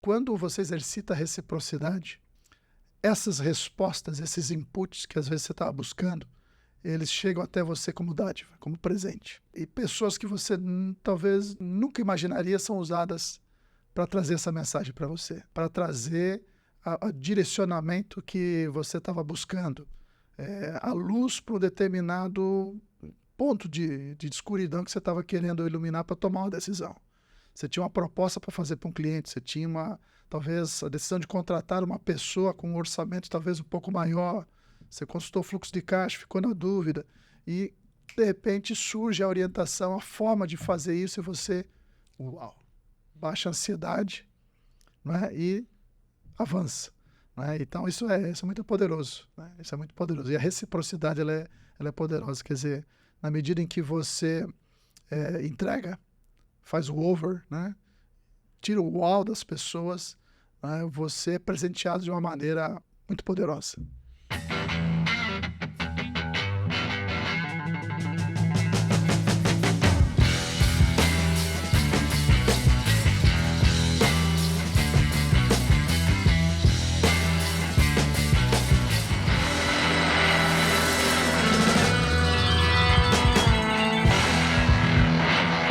quando você exercita a reciprocidade, essas respostas, esses inputs que às vezes você está buscando, eles chegam até você como dádiva, como presente. E pessoas que você talvez nunca imaginaria são usadas para trazer essa mensagem para você, para trazer o direcionamento que você estava buscando, a luz para um determinado ponto de escuridão que você estava querendo iluminar para tomar uma decisão. Você tinha uma proposta para fazer para um cliente, você tinha talvez a decisão de contratar uma pessoa com um orçamento talvez um pouco maior, você consultou o fluxo de caixa, ficou na dúvida, e de repente surge a orientação, a forma de fazer isso, e você, uau, baixa a ansiedade, né, e avança. Né? Então isso é muito poderoso. Né? Isso é muito poderoso. E a reciprocidade ela é poderosa. Quer dizer, na medida em que você entrega, faz o over, né? Tira o wow das pessoas, né? Você é presenteado de uma maneira muito poderosa.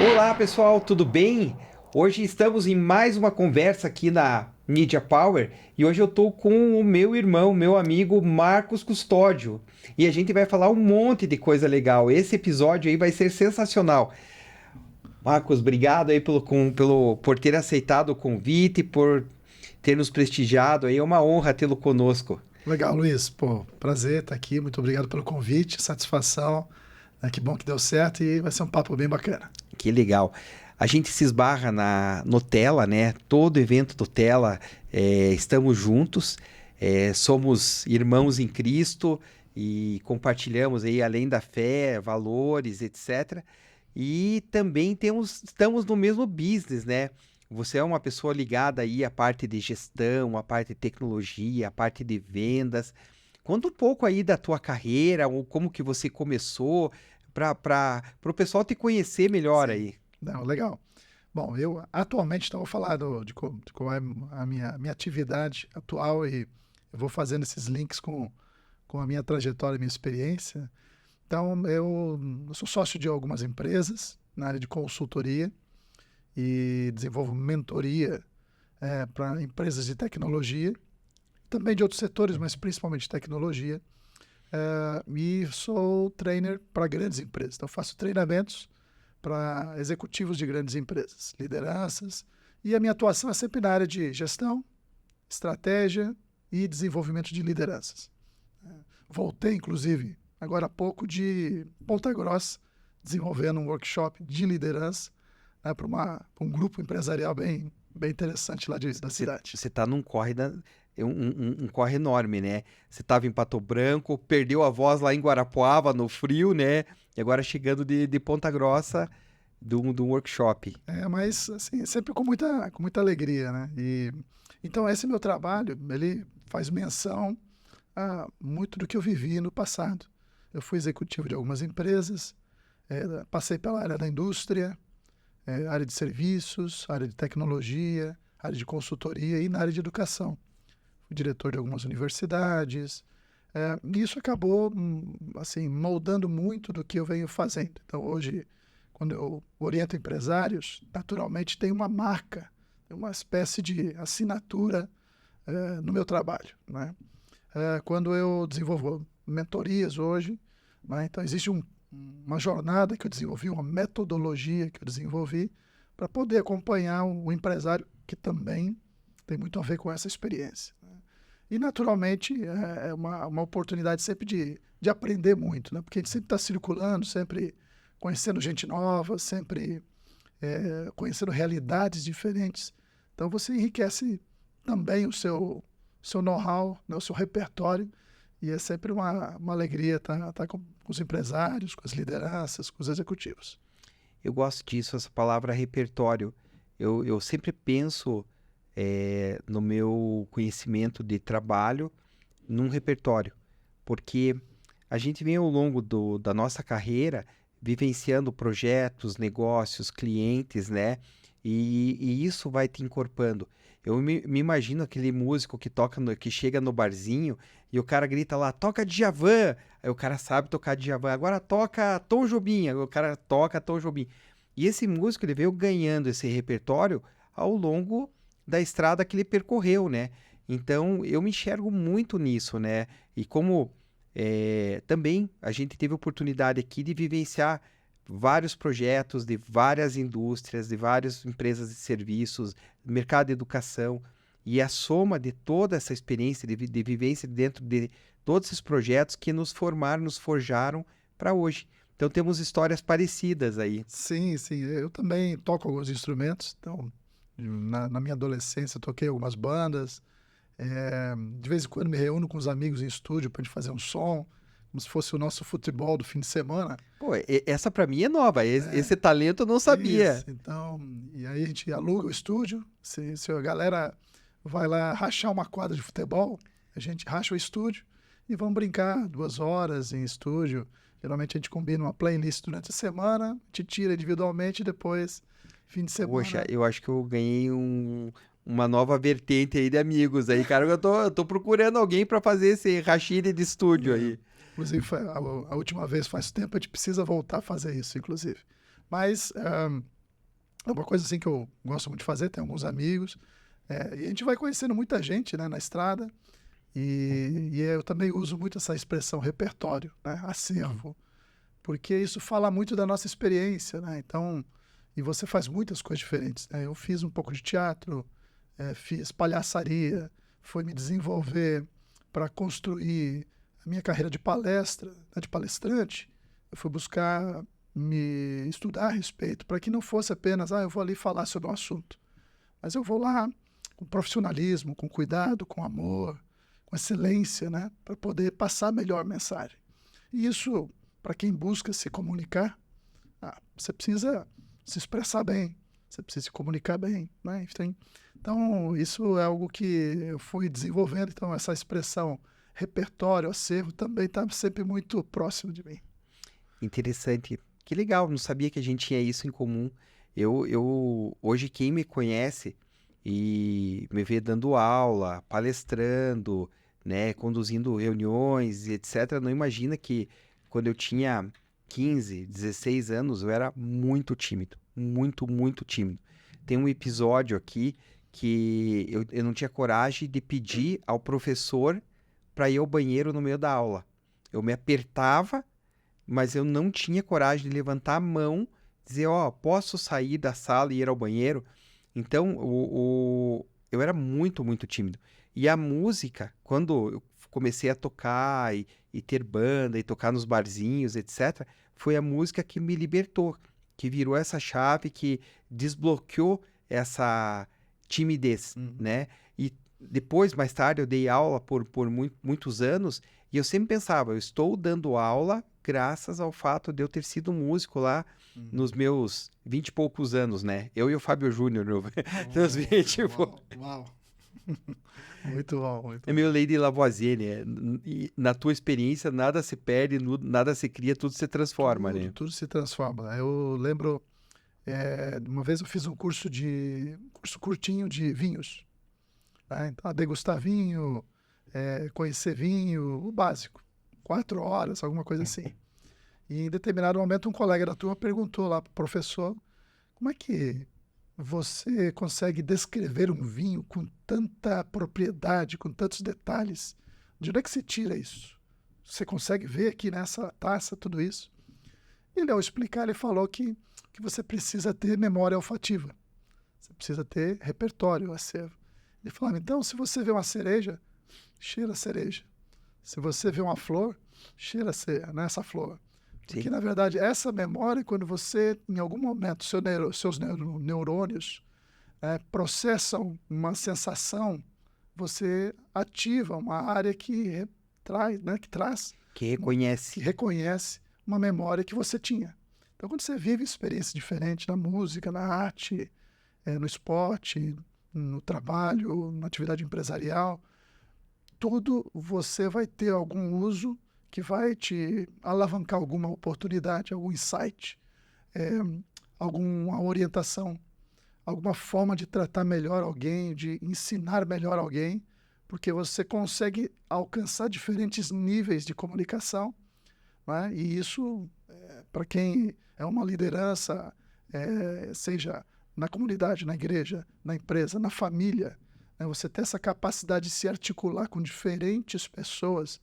Olá pessoal, tudo bem? Hoje estamos em mais uma conversa aqui na Media Power e hoje eu estou com o meu irmão, meu amigo Marcos Custódio, e a gente vai falar um monte de coisa legal. Esse episódio aí vai ser sensacional. Marcos, obrigado aí por ter aceitado o convite, por ter nos prestigiado aí, é uma honra tê-lo conosco. Legal, Luiz. Pô, prazer estar aqui, muito obrigado pelo convite, satisfação. Que bom que deu certo e vai ser um papo bem bacana. Que legal. A gente se esbarra no Tela, né? Todo evento do Tela, estamos juntos, somos irmãos em Cristo e compartilhamos aí, além da fé, valores, etc. E também estamos no mesmo business, né? Você é uma pessoa ligada aí à parte de gestão, à parte de tecnologia, à parte de vendas. Conta um pouco aí da tua carreira, ou como que você começou, para o pessoal te conhecer melhor. Sim. Aí. Não, legal. Bom, eu atualmente, então, vou falar de qual é a minha atividade atual, e eu vou fazendo esses links com a minha trajetória, minha experiência. Então, eu sou sócio de algumas empresas na área de consultoria e desenvolvo mentoria para empresas de tecnologia, também de outros setores, mas principalmente tecnologia. E sou trainer para grandes empresas. Então, faço treinamentos para executivos de grandes empresas, lideranças, e a minha atuação é sempre na área de gestão, estratégia e desenvolvimento de lideranças. Voltei, inclusive, agora há pouco de Ponta Grossa, desenvolvendo um workshop de liderança para um grupo empresarial bem interessante lá da cidade. Você está num corre um corre enorme, né? Você estava em Pato Branco, perdeu a voz lá em Guarapuava, no frio, né? E agora chegando de Ponta Grossa, de um workshop. Mas assim, sempre com muita alegria, né? Então esse meu trabalho, ele faz menção a muito do que eu vivi no passado. Eu fui executivo de algumas empresas, passei pela área da indústria, área de serviços, área de tecnologia, área de consultoria e na área de educação. Fui diretor de algumas universidades, e isso acabou assim, moldando muito do que eu venho fazendo. Então, hoje, quando eu oriento empresários, naturalmente tem uma marca, uma espécie de assinatura no meu trabalho. Né? Quando eu desenvolvo mentorias hoje, né? Então existe uma jornada que eu desenvolvi, uma metodologia que eu desenvolvi para poder acompanhar o empresário que também tem muito a ver com essa experiência. E, naturalmente, é uma oportunidade sempre de aprender muito, né? Porque a gente sempre está circulando, sempre conhecendo gente nova, sempre conhecendo realidades diferentes. Então, você enriquece também o seu know-how, né? O seu repertório, e é sempre uma alegria estar com os empresários, com as lideranças, com os executivos. Eu gosto disso, essa palavra repertório. Eu sempre penso no meu conhecimento de trabalho, num repertório, porque a gente vem ao longo da nossa carreira vivenciando projetos, negócios, clientes, né? E isso vai te encorpando. Eu me imagino aquele músico que toca, que chega no barzinho e o cara grita lá, toca Djavan. Aí o cara sabe tocar Djavan. Agora toca Tom Jobim. Aí o cara toca Tom Jobim. E esse músico, ele veio ganhando esse repertório ao longo da estrada que ele percorreu, né? Então, eu me enxergo muito nisso, né? E como também a gente teve a oportunidade aqui de vivenciar vários projetos de várias indústrias, de várias empresas de serviços, mercado de educação, e a soma de toda essa experiência de vivência dentro de todos esses projetos que nos formaram, nos forjaram para hoje. Então temos histórias parecidas aí. Sim, sim. Eu também toco alguns instrumentos. Então, na minha adolescência, eu toquei algumas bandas. De vez em quando me reúno com os amigos em estúdio para a gente fazer um som, como se fosse o nosso futebol do fim de semana. Pô, essa para mim é nova. Esse talento eu não sabia. Isso, então, e aí a gente aluga o estúdio. Se a galera vai lá rachar uma quadra de futebol, a gente racha o estúdio e vamos brincar 2 horas em estúdio. Geralmente a gente combina uma playlist durante a semana, a gente tira individualmente e depois, fim de semana. Poxa, eu acho que eu ganhei uma nova vertente aí de amigos aí, cara. Eu tô procurando alguém para fazer esse rachide de estúdio aí. Inclusive, a última vez faz tempo, a gente precisa voltar a fazer isso, inclusive. Mas é uma coisa assim que eu gosto muito de fazer, tem alguns amigos. E a gente vai conhecendo muita gente, né, na estrada. E eu também uso muito essa expressão repertório, né, acervo. Porque isso fala muito da nossa experiência, né? Então, e você faz muitas coisas diferentes, né? Eu fiz um pouco de teatro, fiz palhaçaria, foi me desenvolver para construir a minha carreira de palestra, né, de palestrante. Eu fui buscar me estudar a respeito, para que não fosse apenas, eu vou ali falar sobre um assunto. Mas eu vou lá com profissionalismo, com cuidado, com amor, com excelência, né, para poder passar a melhor mensagem. E isso, para quem busca se comunicar, você precisa se expressar bem, você precisa se comunicar bem, né? Então, isso é algo que eu fui desenvolvendo. Então, essa expressão repertório, acervo, também está sempre muito próximo de mim. Interessante. Que legal, não sabia que a gente tinha isso em comum. Hoje, quem me conhece e me vê dando aula, palestrando, né, conduzindo reuniões, etc., não imagina que quando eu tinha 15, 16 anos, eu era muito tímido. Muito, muito tímido. Tem um episódio aqui que eu não tinha coragem de pedir ao professor para ir ao banheiro no meio da aula. Eu me apertava, mas eu não tinha coragem de levantar a mão, dizer, posso sair da sala e ir ao banheiro? Então, eu era muito, muito tímido. E a música, quando eu comecei a tocar e ter banda e tocar nos barzinhos, etc., foi a música que me libertou, que virou essa chave, que desbloqueou essa timidez, né? E depois, mais tarde, eu dei aula por muitos anos e eu sempre pensava, eu estou dando aula graças ao fato de eu ter sido músico lá nos meus 20 e poucos anos, né? Eu e o Fábio Júnior, nos 20 e poucos. Uau. Muito bom, muito bom. É meio Lady Lavoisier, né? E na tua experiência, nada se perde, nada se cria, tudo se transforma, né? Tudo se transforma. Eu lembro, uma vez eu fiz um curso curtinho de vinhos. Né? Então, degustar vinho, conhecer vinho, o básico. 4 horas, alguma coisa assim. E em determinado momento, um colega da turma perguntou lá para o professor, como é que você consegue descrever um vinho com tanta propriedade, com tantos detalhes? De onde é que você tira isso? Você consegue ver aqui nessa taça tudo isso? Ele, ao explicar, ele falou que você precisa ter memória olfativa. Você precisa ter repertório, acervo. Ele falou, então, se você vê uma cereja, cheira a cereja. Se você vê uma flor, cheira essa flor. Porque, Sim. na verdade, essa memória, quando você, em algum momento, seus neurônios processam uma sensação, você ativa uma área que traz, Que que reconhece uma memória que você tinha. Então, quando você vive experiências diferentes na música, na arte, no esporte, no trabalho, na atividade empresarial, tudo você vai ter algum uso que vai te alavancar alguma oportunidade, algum insight, alguma orientação, alguma forma de tratar melhor alguém, de ensinar melhor alguém, porque você consegue alcançar diferentes níveis de comunicação, né? E isso, para quem é uma liderança, seja na comunidade, na igreja, na empresa, na família, né? Você ter essa capacidade de se articular com diferentes pessoas,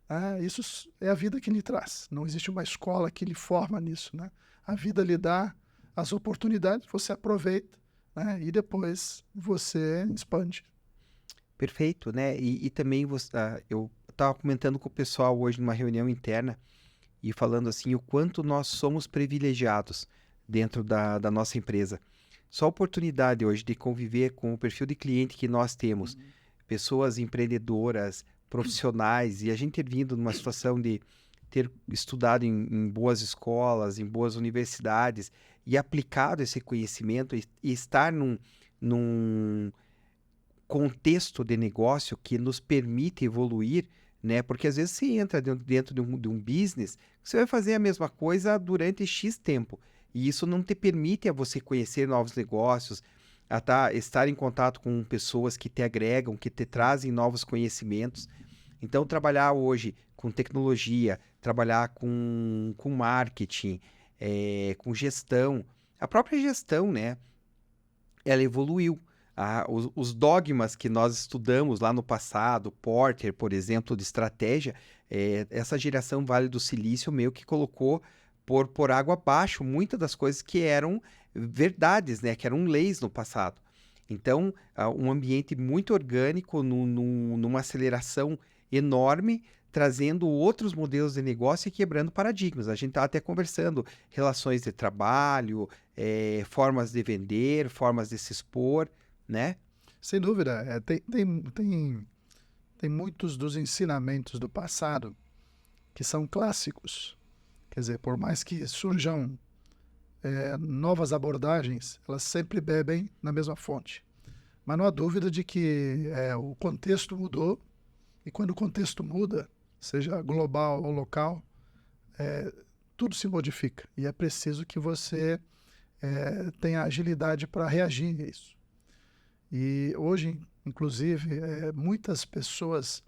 né? Isso é a vida que lhe traz. Não existe uma escola que lhe forma nisso, né? A vida lhe dá as oportunidades, você aproveita, né? E depois você expande. Perfeito, né? E também eu estava comentando com o pessoal hoje numa reunião interna e falando assim o quanto nós somos privilegiados dentro da nossa empresa. Só a oportunidade hoje de conviver com o perfil de cliente que nós temos, pessoas empreendedoras, profissionais, e a gente ter vindo numa situação de ter estudado em boas escolas, em boas universidades e aplicado esse conhecimento e estar num contexto de negócio que nos permite evoluir, né? Porque às vezes você entra dentro de um business, você vai fazer a mesma coisa durante X tempo. E isso não te permite a você conhecer novos negócios, estar em contato com pessoas que te agregam, que te trazem novos conhecimentos. Então, trabalhar hoje com tecnologia, trabalhar com marketing, com gestão, a própria gestão, né? Ela evoluiu. Os dogmas que nós estudamos lá no passado, Porter, por exemplo, de estratégia, essa geração Vale do Silício meio que colocou por água abaixo muitas das coisas que eram verdades, né, que eram leis no passado. Então, um ambiente muito orgânico, numa aceleração enorme, trazendo outros modelos de negócio e quebrando paradigmas. A gente está até conversando relações de trabalho, formas de vender, formas de se expor, né? Sem dúvida, tem muitos dos ensinamentos do passado que são clássicos. Quer dizer, por mais que surjam novas abordagens, elas sempre bebem na mesma fonte. Mas não há dúvida de que o contexto mudou, e quando o contexto muda, seja global ou local, tudo se modifica. E é preciso que você tenha agilidade para reagir a isso. E hoje, inclusive, muitas pessoas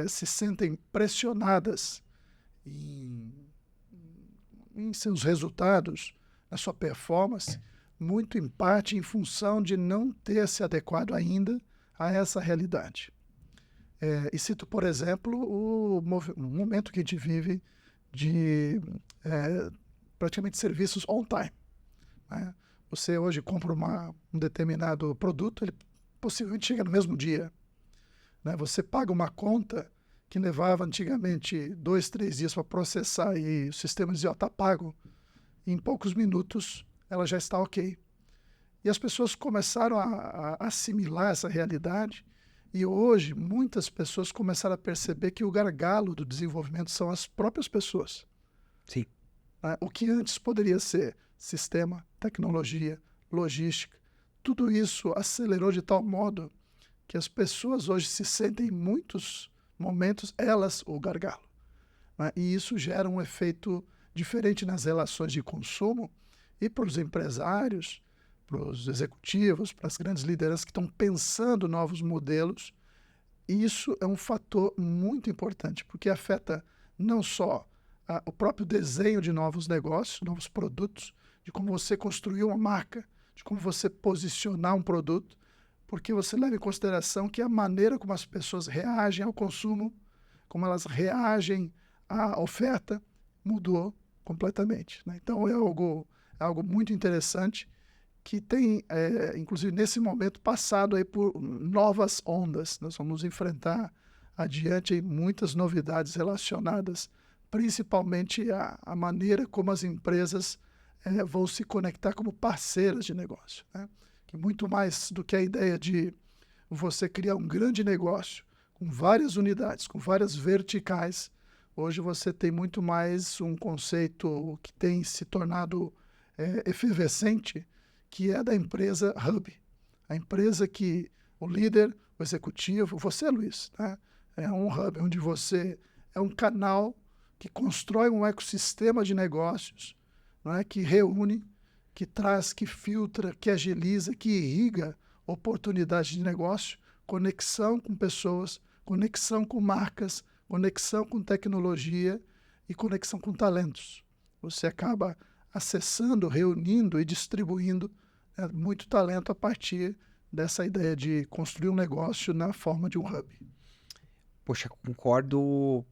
se sentem pressionadas em seus resultados, na sua performance, muito em parte em função de não ter se adequado ainda a essa realidade. E cito, por exemplo, o momento que a gente vive de praticamente serviços on time, né? Você hoje compra um determinado produto, ele possivelmente chega no mesmo dia, né? Você paga uma conta que levava antigamente 2, 3 dias para processar e o sistema dizia, está pago. E em poucos minutos ela já está ok. E as pessoas começaram a assimilar essa realidade e hoje muitas pessoas começaram a perceber que o gargalo do desenvolvimento são as próprias pessoas. Sim. O que antes poderia ser sistema, tecnologia, logística, tudo isso acelerou de tal modo que as pessoas hoje se sentem em muitos momentos elas o gargalo, né? E isso gera um efeito diferente nas relações de consumo e para os empresários, para os executivos, para as grandes lideranças que estão pensando novos modelos. E isso é um fator muito importante, porque afeta não só o próprio desenho de novos negócios, novos produtos, de como você construir uma marca, de como você posicionar um produto, porque você leva em consideração que a maneira como as pessoas reagem ao consumo, como elas reagem à oferta, mudou completamente, né? Então é algo muito interessante que tem, inclusive nesse momento, passado aí por novas ondas. Nós vamos enfrentar adiante aí muitas novidades relacionadas principalmente à maneira como as empresas vão se conectar como parceiras de negócio, né? Que muito mais do que a ideia de você criar um grande negócio com várias unidades, com várias verticais, hoje você tem muito mais um conceito que tem se tornado efervescente, que é da empresa hub. A empresa que o líder, o executivo, você, Luiz, né? É um hub onde você é um canal que constrói um ecossistema de negócios, não é? Que reúne, que traz, que filtra, que agiliza, que irriga oportunidades de negócio, conexão com pessoas, conexão com marcas, conexão com tecnologia e conexão com talentos. Você acaba acessando, reunindo e distribuindo muito talento a partir dessa ideia de construir um negócio na forma de um hub. Poxa, concordo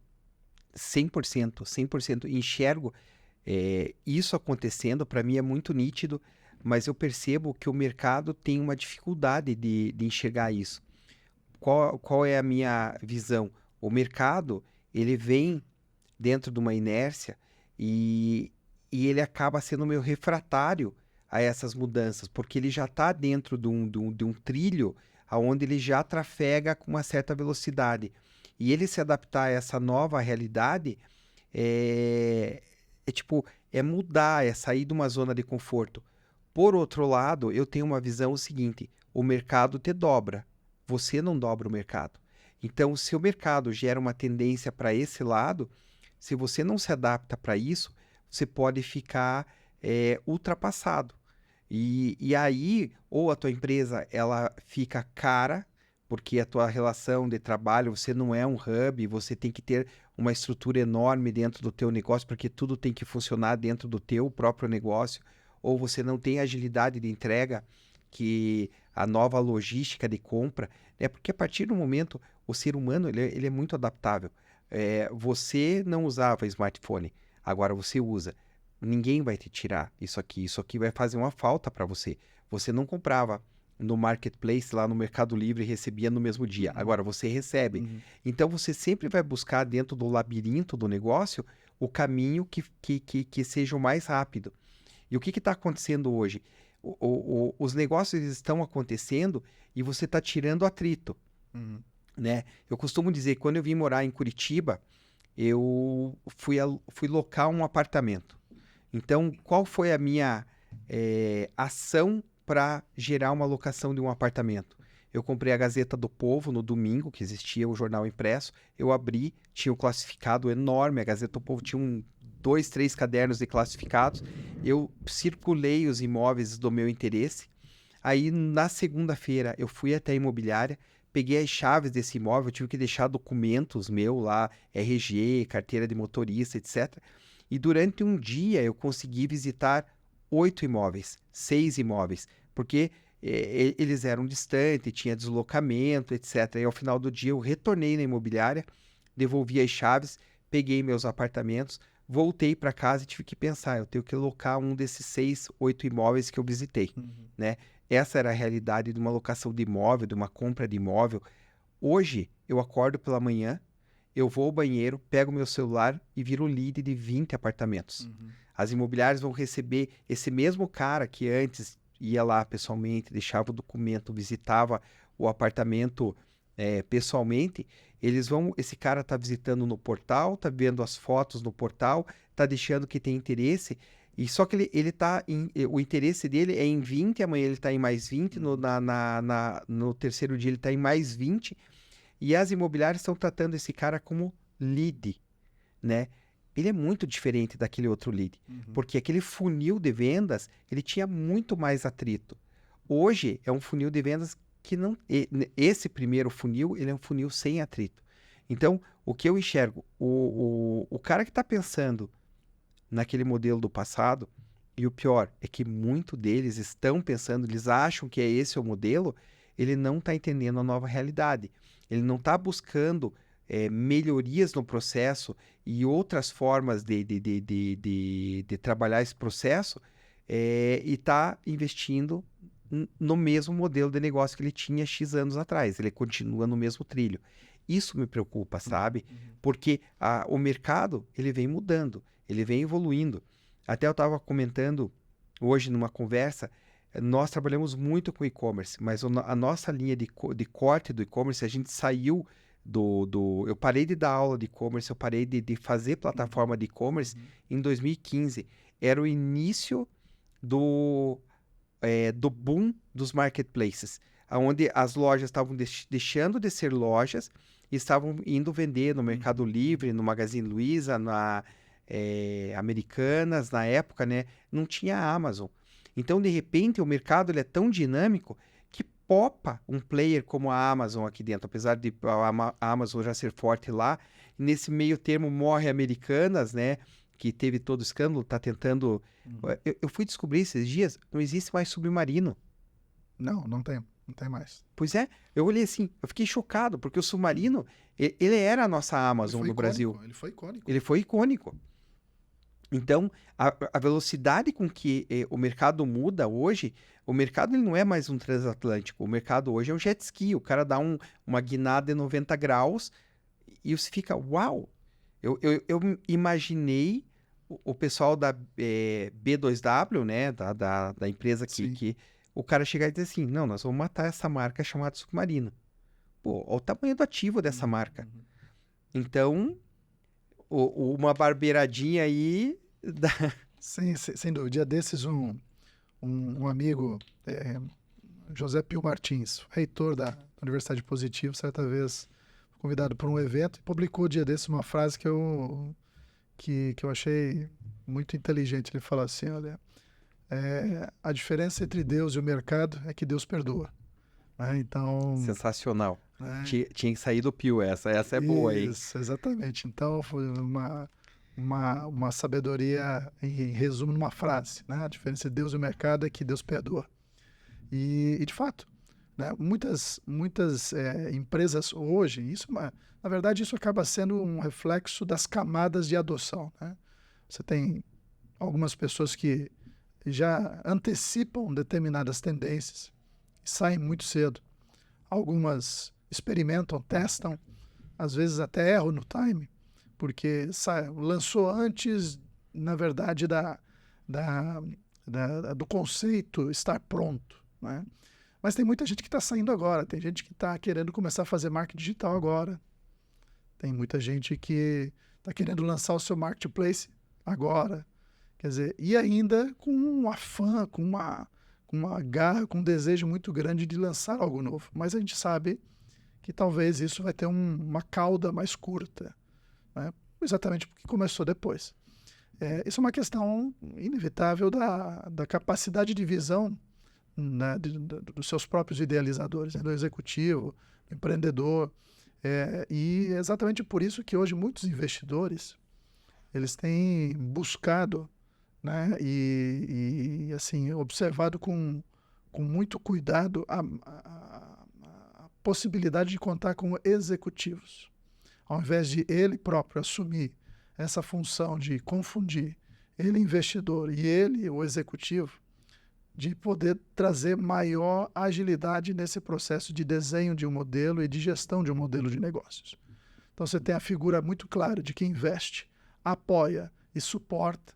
100%, 100%. Enxergo isso acontecendo, para mim é muito nítido, mas eu percebo que o mercado tem uma dificuldade de enxergar isso. Qual é a minha visão? O mercado, ele vem dentro de uma inércia e ele acaba sendo meio refratário a essas mudanças, porque ele já está dentro de um trilho onde ele já trafega com uma certa velocidade. E ele se adaptar a essa nova realidade é mudar, é sair de uma zona de conforto. Por outro lado, eu tenho uma visão seguinte: o mercado te dobra, você não dobra o mercado. Então, se o mercado gera uma tendência para esse lado, se você não se adapta para isso, você pode ficar ultrapassado. E aí, ou a tua empresa ela fica cara, porque a tua relação de trabalho, você não é um hub, você tem que ter uma estrutura enorme dentro do teu negócio, porque tudo tem que funcionar dentro do teu próprio negócio, ou você não tem agilidade de entrega, que a nova logística de compra, porque a partir do momento, o ser humano ele é muito adaptável. Você não usava smartphone, agora você usa. Ninguém vai te tirar isso aqui vai fazer uma falta para você. Você não comprava no Marketplace, lá no Mercado Livre, e recebia no mesmo dia. Agora você recebe. Então você sempre vai buscar dentro do labirinto do negócio o caminho que seja o mais rápido. E o que está acontecendo hoje? Os negócios estão acontecendo e você está tirando atrito. Né? Eu costumo dizer que quando eu vim morar em Curitiba, eu fui locar um apartamento. Então, qual foi a minha ação para gerar uma locação de um apartamento? Eu comprei a Gazeta do Povo no domingo, que existia o jornal impresso. Eu abri, tinha um classificado enorme. A Gazeta do Povo tinha 2, 3 cadernos de classificados. Eu circulei os imóveis do meu interesse. Aí, na segunda-feira, eu fui até a imobiliária, peguei as chaves desse imóvel, tive que deixar documentos meus lá, RG, carteira de motorista, etc. E durante um dia eu consegui visitar 8 imóveis, 6 imóveis, porque eles eram distantes, tinha deslocamento, etc. E ao final do dia eu retornei na imobiliária, devolvi as chaves, peguei meus apartamentos, voltei para casa e tive que pensar, eu tenho que locar um desses 6, 8 imóveis que eu visitei, né? Essa era a realidade de uma locação de imóvel, de uma compra de imóvel. Hoje, eu acordo pela manhã, eu vou ao banheiro, pego meu celular e viro lead de 20 apartamentos. As imobiliárias vão receber esse mesmo cara que antes ia lá pessoalmente, deixava o documento, visitava o apartamento pessoalmente. Esse cara está visitando no portal, está vendo as fotos no portal, está deixando que tem interesse. E só que o interesse dele é em 20, amanhã ele está em mais 20, no terceiro dia ele está em mais 20, e as imobiliárias estão tratando esse cara como lead, né? Ele é muito diferente daquele outro lead, porque aquele funil de vendas, ele tinha muito mais atrito. Hoje é um funil de vendas que não... Esse primeiro funil, ele é um funil sem atrito. Então, o que eu enxergo? O cara que está pensando naquele modelo do passado, e o pior é que muitos deles estão pensando, eles acham que esse o modelo, ele não está entendendo a nova realidade. Ele não está buscando melhorias no processo e outras formas de trabalhar esse processo e está investindo no mesmo modelo de negócio que ele tinha X anos atrás. Ele continua no mesmo trilho. Isso me preocupa, sabe? Porque o mercado, ele vem mudando, ele vem evoluindo. Até eu estava comentando hoje numa conversa, nós trabalhamos muito com e-commerce, mas a nossa linha de corte do e-commerce, a gente saiu eu parei de dar aula de e-commerce, eu parei de fazer plataforma de e-commerce em 2015. Era o início do boom dos marketplaces, onde as lojas estavam deixando de ser lojas e estavam indo vender no Mercado Livre, no Magazine Luiza, na Americanas, na época, né? Não tinha Amazon. Então, de repente, o mercado ele é tão dinâmico que popa um player como a Amazon aqui dentro, apesar de a Amazon já ser forte lá. Nesse meio termo morre Americanas, né? Que teve todo o escândalo, tá tentando... Eu fui descobrir esses dias, não existe mais Submarino. Não tem mais. Pois é, eu olhei assim, eu fiquei chocado, porque o Submarino, ele era a nossa Amazon no Brasil. Ele foi icônico. Ele foi icônico. Então, a velocidade com que o mercado muda hoje, o mercado ele não é mais um transatlântico, o mercado hoje é um jet ski, o cara dá uma guinada de 90 graus e você fica, uau! Eu imaginei o pessoal da B2W, né, da empresa que o cara chegar e dizer assim, não, nós vamos matar essa marca chamada Submarino. Pô, olha o tamanho do ativo dessa marca. Então, uma barbeiradinha aí... Sim, sem dúvida. Dia desses, um amigo, José Pio Martins, reitor da Universidade Positivo, certa vez convidado para um evento, e publicou dia desses uma frase que eu achei muito inteligente. Ele fala assim, olha, a diferença entre Deus e o mercado é que Deus perdoa. Então... Sensacional. Né? Tinha que sair do Pio essa é boa, hein? Isso, exatamente. Então, foi uma sabedoria, em resumo, numa frase. Né? A diferença entre Deus e o mercado é que Deus perdoa. E de fato, né? Muitas empresas hoje, na verdade, isso acaba sendo um reflexo das camadas de adoção. Né? Você tem algumas pessoas que já antecipam determinadas tendências e saem muito cedo. Algumas experimentam, testam, às vezes até erram no time, porque lançou antes, na verdade, do conceito estar pronto. Né? Mas tem muita gente que está saindo agora, tem gente que está querendo começar a fazer marketing digital agora, tem muita gente que está querendo lançar o seu marketplace agora, quer dizer, e ainda com um afã, com uma garra, com um desejo muito grande de lançar algo novo. Mas a gente sabe que talvez isso vai ter uma cauda mais curta, né? Exatamente porque começou depois. Isso é uma questão inevitável da capacidade de visão, né, dos seus próprios idealizadores, né, do executivo, do empreendedor. E é exatamente por isso que hoje muitos investidores eles têm buscado, né, e assim, observado com muito cuidado a possibilidade de contar com executivos. Ao invés de ele próprio assumir essa função de confundir ele investidor e ele o executivo, de poder trazer maior agilidade nesse processo de desenho de um modelo e de gestão de um modelo de negócios. Então você tem a figura muito clara de quem investe, apoia e suporta,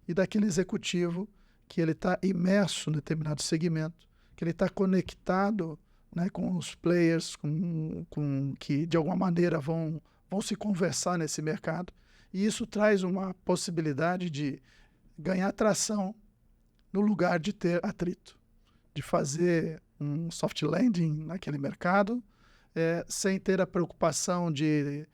e daquele executivo que ele está imerso em determinado segmento, que ele está conectado, né, com os players com que de alguma maneira vão se conversar nesse mercado, e isso traz uma possibilidade de ganhar tração no lugar de ter atrito, de fazer um soft landing naquele mercado, sem ter a preocupação de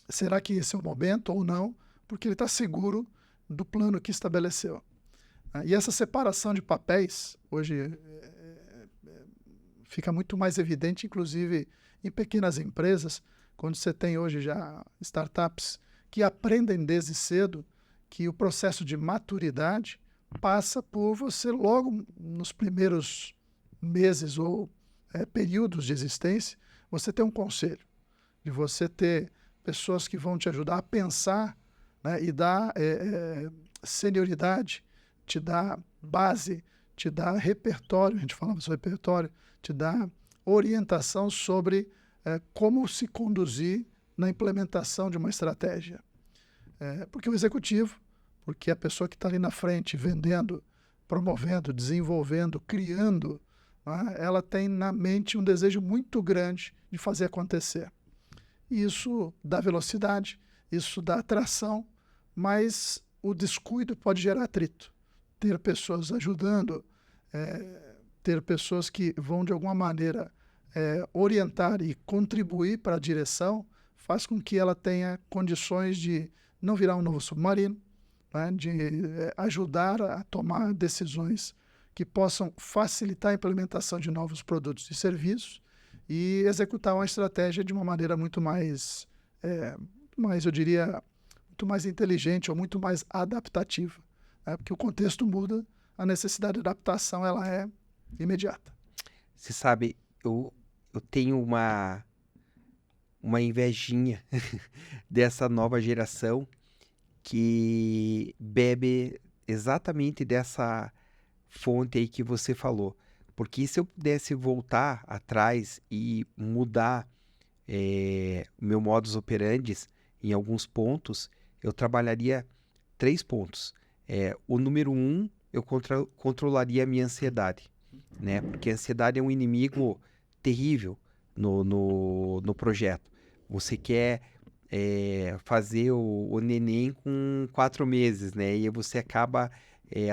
será que esse é o momento ou não, porque ele está seguro do plano que estabeleceu. E essa separação de papéis, hoje, fica muito mais evidente, inclusive em pequenas empresas, quando você tem hoje já startups que aprendem desde cedo que o processo de maturidade passa por você logo nos primeiros meses ou períodos de existência, você ter um conselho, de você ter pessoas que vão te ajudar a pensar, né, e dar senioridade, te dar base, te dar repertório, a gente falava sobre repertório, te dar orientação sobre como se conduzir na implementação de uma estratégia. Porque o executivo, porque a pessoa que está ali na frente, vendendo, promovendo, desenvolvendo, criando, né, ela tem na mente um desejo muito grande de fazer acontecer. E isso dá velocidade, isso dá atração, mas o descuido pode gerar atrito. Ter pessoas ajudando, ter pessoas que vão de alguma maneira orientar e contribuir para a direção, faz com que ela tenha condições de não virar um novo Submarino, né, de ajudar a tomar decisões que possam facilitar a implementação de novos produtos e serviços e executar uma estratégia de uma maneira muito mais, eu diria, muito mais inteligente ou muito mais adaptativa, né? Porque o contexto muda, a necessidade de adaptação ela é imediata. Você sabe, eu tenho uma invejinha dessa nova geração que bebe exatamente dessa fonte aí que você falou. Porque se eu pudesse voltar atrás e mudar o meu modus operandi em alguns pontos, eu trabalharia 3 pontos. O número 1, eu controlaria a minha ansiedade, né? Porque a ansiedade é um inimigo terrível no projeto. Você quer fazer o neném com 4 meses, né? E aí você acaba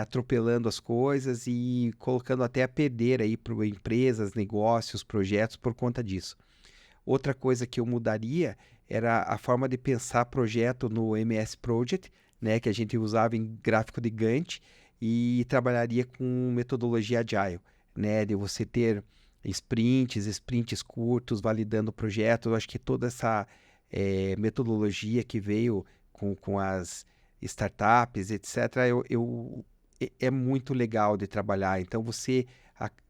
atropelando as coisas e colocando até a perder aí para empresas, negócios, projetos por conta disso. Outra coisa que eu mudaria era a forma de pensar projeto no MS Project, né? Que a gente usava em gráfico de Gantt e trabalharia com metodologia Agile, né? De você ter sprints curtos, validando o projeto. Eu acho que toda essa metodologia que veio com as startups, etc., é muito legal de trabalhar. Então você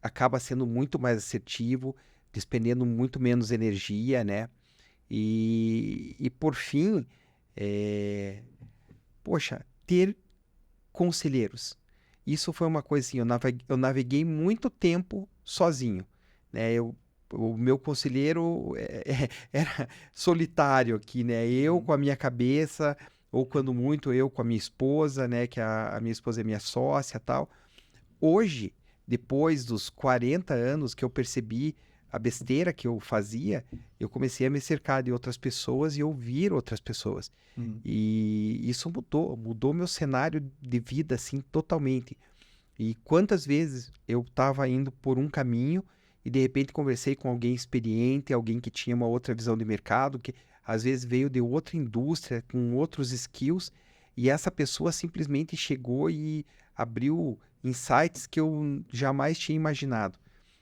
acaba sendo muito mais assertivo, despendendo muito menos energia, né? E por fim, poxa, ter conselheiros. Isso foi uma coisa assim, eu naveguei muito tempo sozinho, né? O meu conselheiro era solitário aqui, né? Eu com a minha cabeça, ou quando muito eu com a minha esposa, né? Que a minha esposa é minha sócia e tal. Hoje, depois dos 40 anos que eu percebi a besteira que eu fazia, eu comecei a me cercar de outras pessoas e ouvir outras pessoas. E isso mudou meu cenário de vida, assim, totalmente. E quantas vezes eu estava indo por um caminho e de repente conversei com alguém experiente, alguém que tinha uma outra visão de mercado, que às vezes veio de outra indústria, com outros skills, e essa pessoa simplesmente chegou e abriu insights que eu jamais tinha imaginado.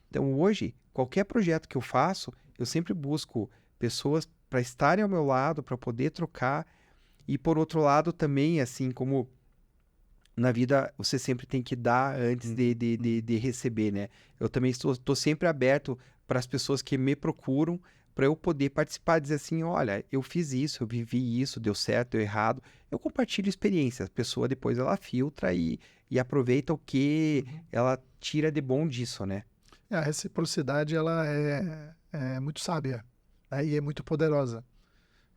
Então hoje, qualquer projeto que eu faço, eu sempre busco pessoas para estarem ao meu lado, para poder trocar, e por outro lado também, assim como na vida você sempre tem que dar antes de receber, né? Eu também estou sempre aberto para as pessoas que me procuram para eu poder participar, dizer assim, olha, eu fiz isso, eu vivi isso, deu certo, deu errado. Eu compartilho experiência, a pessoa depois ela filtra e aproveita o que ela tira de bom disso, né? A reciprocidade ela é muito sábia, né? E é muito poderosa,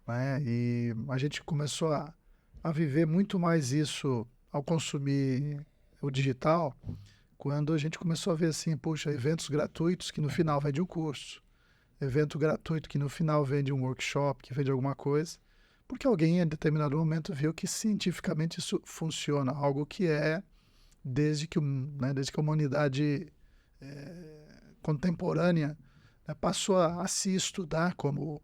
né? E a gente começou a viver muito mais isso ao consumir o digital, quando a gente começou a ver assim, puxa, eventos gratuitos que no final vende um curso, evento gratuito que no final vende um workshop, que vende alguma coisa, porque alguém em determinado momento viu que cientificamente isso funciona, algo que desde que a humanidade contemporânea, né, passou a se estudar como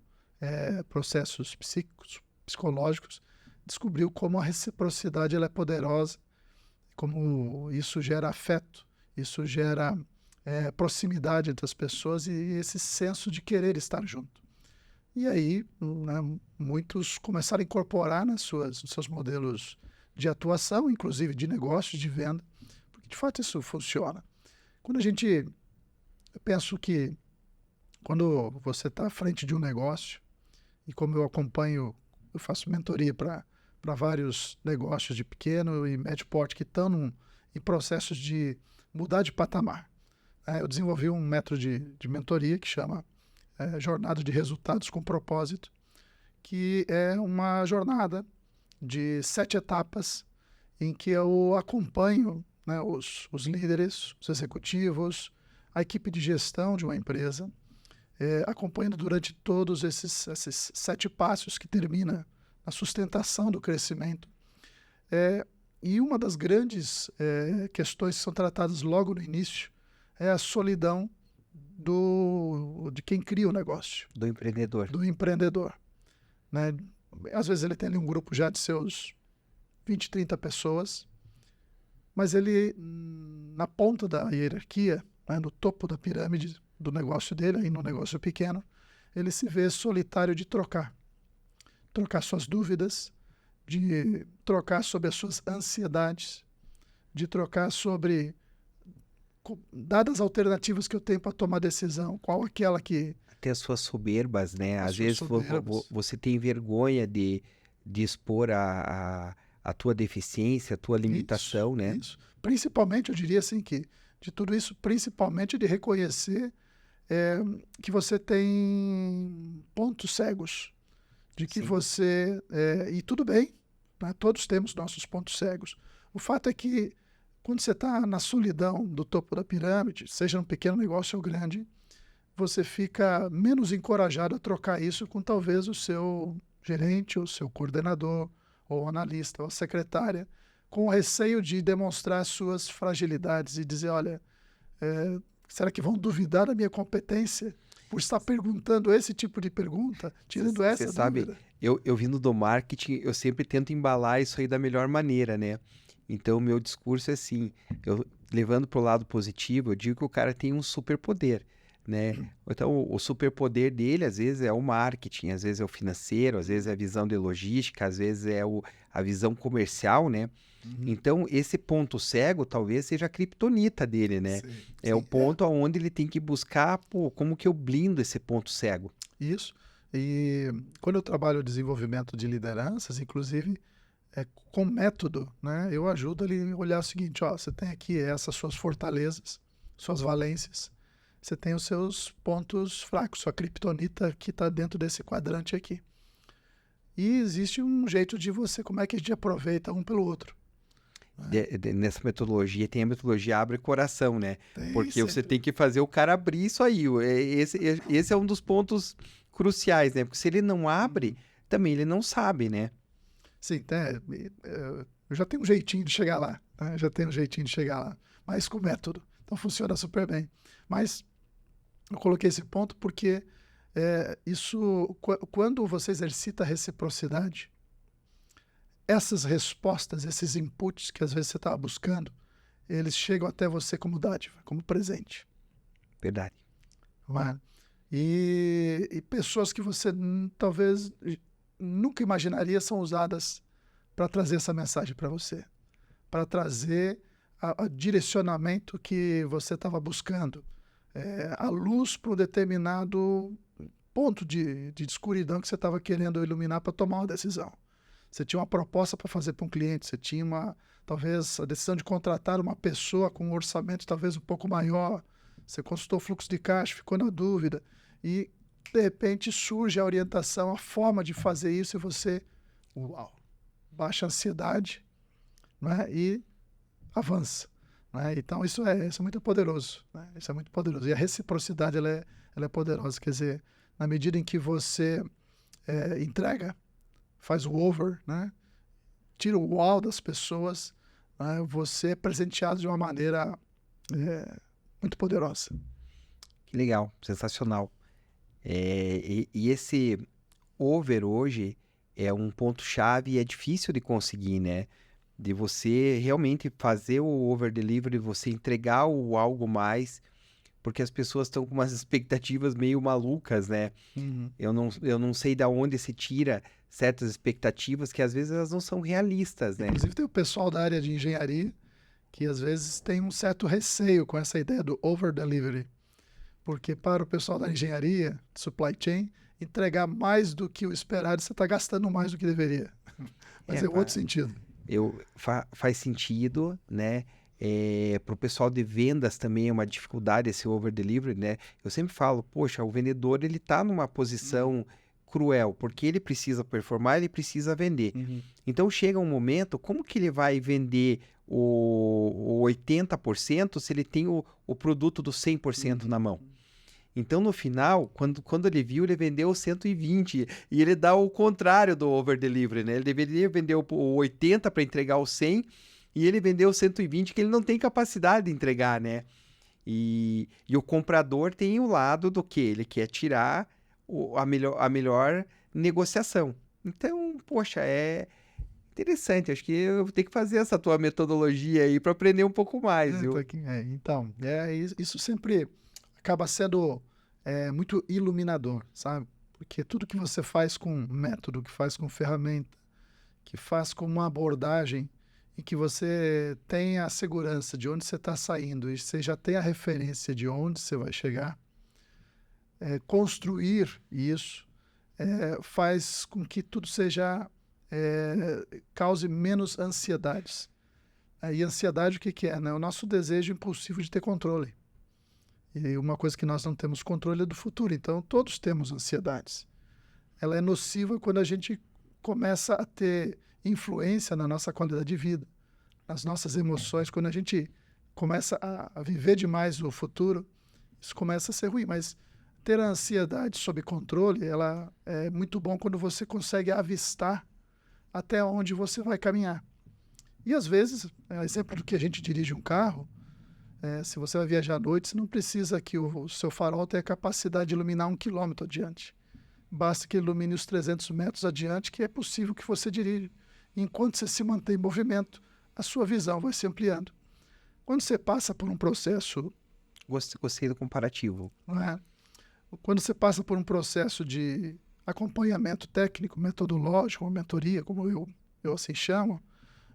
processos psíquicos, psicológicos, descobriu como a reciprocidade ela é poderosa, como isso gera afeto, isso gera proximidade entre as pessoas e esse senso de querer estar junto. E aí, né, muitos começaram a incorporar nos seus modelos de atuação, inclusive de negócios, de venda, porque de fato isso funciona. Eu penso que quando você está à frente de um negócio, e como eu faço mentoria para vários negócios de pequeno e médio porte que estão em processos de mudar de patamar. Eu desenvolvi um método de mentoria que chama Jornada de Resultados com Propósito, que é uma jornada de 7 etapas em que eu acompanho, né, os líderes, os executivos, a equipe de gestão de uma empresa, acompanhando durante todos esses 7 passos que termina na sustentação do crescimento. E uma das grandes questões que são tratadas logo no início é a solidão de quem cria o negócio. Do empreendedor. Do empreendedor, né? Às vezes ele tem ali um grupo já de seus 20, 30 pessoas, mas ele, na ponta da hierarquia, né, no topo da pirâmide do negócio dele, aí no negócio pequeno, ele se vê solitário de trocar suas dúvidas, de trocar sobre as suas ansiedades, de trocar sobre, dadas as alternativas que eu tenho para tomar decisão, qual aquela que... Até as suas soberbas, né? As Às suas vezes soberbas. você tem vergonha de expor a tua deficiência, a tua limitação, né? Isso. Principalmente, eu diria assim que, de tudo isso, principalmente de reconhecer que você tem pontos cegos, de que Sim. você... e tudo bem, né? Todos temos nossos pontos cegos. O fato é que, quando você está na solidão do topo da pirâmide, seja um pequeno negócio ou grande, você fica menos encorajado a trocar isso com talvez o seu gerente, ou seu coordenador, ou analista, ou secretária, com o receio de demonstrar suas fragilidades e dizer, olha, será que vão duvidar da minha competência por estar perguntando esse tipo de pergunta, tirando Você essa sabe, dúvida? eu vindo do marketing, eu sempre tento embalar isso aí da melhor maneira, né? Então, o meu discurso é assim, eu levando para o lado positivo, eu digo que o cara tem um superpoder, né? Então, o superpoder dele, às vezes, é o marketing, às vezes é o financeiro, às vezes é a visão de logística, às vezes é a visão comercial, né? Então, esse ponto cego talvez seja a criptonita dele, né? Sim, É o sim, ponto aonde ele tem que buscar, pô, como que eu blindo esse ponto cego? isso. E quando eu trabalho desenvolvimento de lideranças, inclusive, com método, né, eu ajudo ele a olhar o seguinte, ó, você tem aqui essas suas fortalezas, suas valências, você tem os seus pontos fracos, sua criptonita que está dentro desse quadrante aqui. E existe um jeito de você, como é que a gente aproveita um pelo outro. Nessa metodologia, tem a metodologia abre coração, né? Tem Porque você sempre. tem que fazer o cara abrir isso aí. Esse é um dos pontos cruciais, né? Porque se ele não abre, também ele não sabe, né? Sim, eu já tenho um jeitinho de chegar lá, né? Já tenho um jeitinho de chegar lá, mas com método. Então funciona super bem. Mas eu coloquei esse ponto porque quando você exercita a reciprocidade, essas respostas, esses inputs que às vezes você estava buscando, eles chegam até você como dádiva, como presente. Verdade. Não é? E pessoas que você talvez nunca imaginaria são usadas para trazer essa mensagem para você, para trazer o direcionamento que você estava buscando, a luz para um determinado ponto de escuridão que você estava querendo iluminar para tomar uma decisão. Você tinha uma proposta para fazer para um cliente, você tinha talvez a decisão de contratar uma pessoa com um orçamento talvez um pouco maior, você consultou o fluxo de caixa, ficou na dúvida e de repente surge a orientação, a forma de fazer isso e você, uau, baixa a ansiedade, né, e avança. Né? Então isso é muito poderoso. Né? Isso é muito poderoso. E a reciprocidade ela é poderosa. Quer dizer, na medida em que você entrega, faz o over, né? Tira o wow das pessoas, né? Você é presenteado de uma maneira muito poderosa. Que legal, sensacional. E esse over hoje é um ponto-chave e é difícil de conseguir, né? De você realmente fazer o over delivery, você entregar o algo mais, porque as pessoas estão com umas expectativas meio malucas, né? Uhum. Eu não sei de onde se tira certas expectativas que às vezes elas não são realistas, né? Inclusive tem o pessoal da área de engenharia que às vezes tem um certo receio com essa ideia do over delivery, porque para o pessoal da engenharia, supply chain, entregar mais do que o esperado, você está gastando mais do que deveria. Mas é outro sentido. Faz sentido, né? Para o pessoal de vendas também é uma dificuldade esse over delivery, né? Eu sempre falo, poxa, o vendedor ele está numa posição cruel, porque ele precisa performar, ele precisa vender. Então chega um momento, como que ele vai vender o 80% se ele tem o produto do 100% na mão? Então, no final, quando ele viu, ele vendeu 120 e ele dá o contrário do over delivery, né? Ele deveria vender o 80 para entregar o 100 e ele vendeu o 120 que ele não tem capacidade de entregar, né? E o comprador tem o lado do que ele quer tirar a melhor negociação. Então, poxa, Interessante, acho que eu vou ter que fazer essa tua metodologia aí para aprender um pouco mais, viu? Então, isso sempre acaba sendo muito iluminador, sabe? Porque tudo que você faz com método, que faz com ferramenta, que faz com uma abordagem e que você tem a segurança de onde você está saindo e você já tem a referência de onde você vai chegar, construir isso faz com que tudo seja cause menos ansiedades. E ansiedade o que que é? Né? O nosso desejo impulsivo de ter controle. E uma coisa que nós não temos controle é do futuro. Então, todos temos ansiedades. Ela é nociva quando a gente começa a ter influência na nossa qualidade de vida, nas nossas emoções. Quando a gente começa a viver demais o futuro, isso começa a ser ruim. Mas ter a ansiedade sob controle, ela é muito bom quando você consegue avistar até onde você vai caminhar. E às vezes, exemplo do que a gente dirige um carro, se você vai viajar à noite, você não precisa que o seu farol tenha a capacidade de iluminar 1 quilômetro adiante. Basta que ilumine os 300 metros adiante, que é possível que você dirija. Enquanto você se mantém em movimento, a sua visão vai se ampliando. Quando você passa por um processo... Gostei do comparativo. Não é? Quando você passa por um processo de acompanhamento técnico, metodológico, uma mentoria, como eu assim chamo,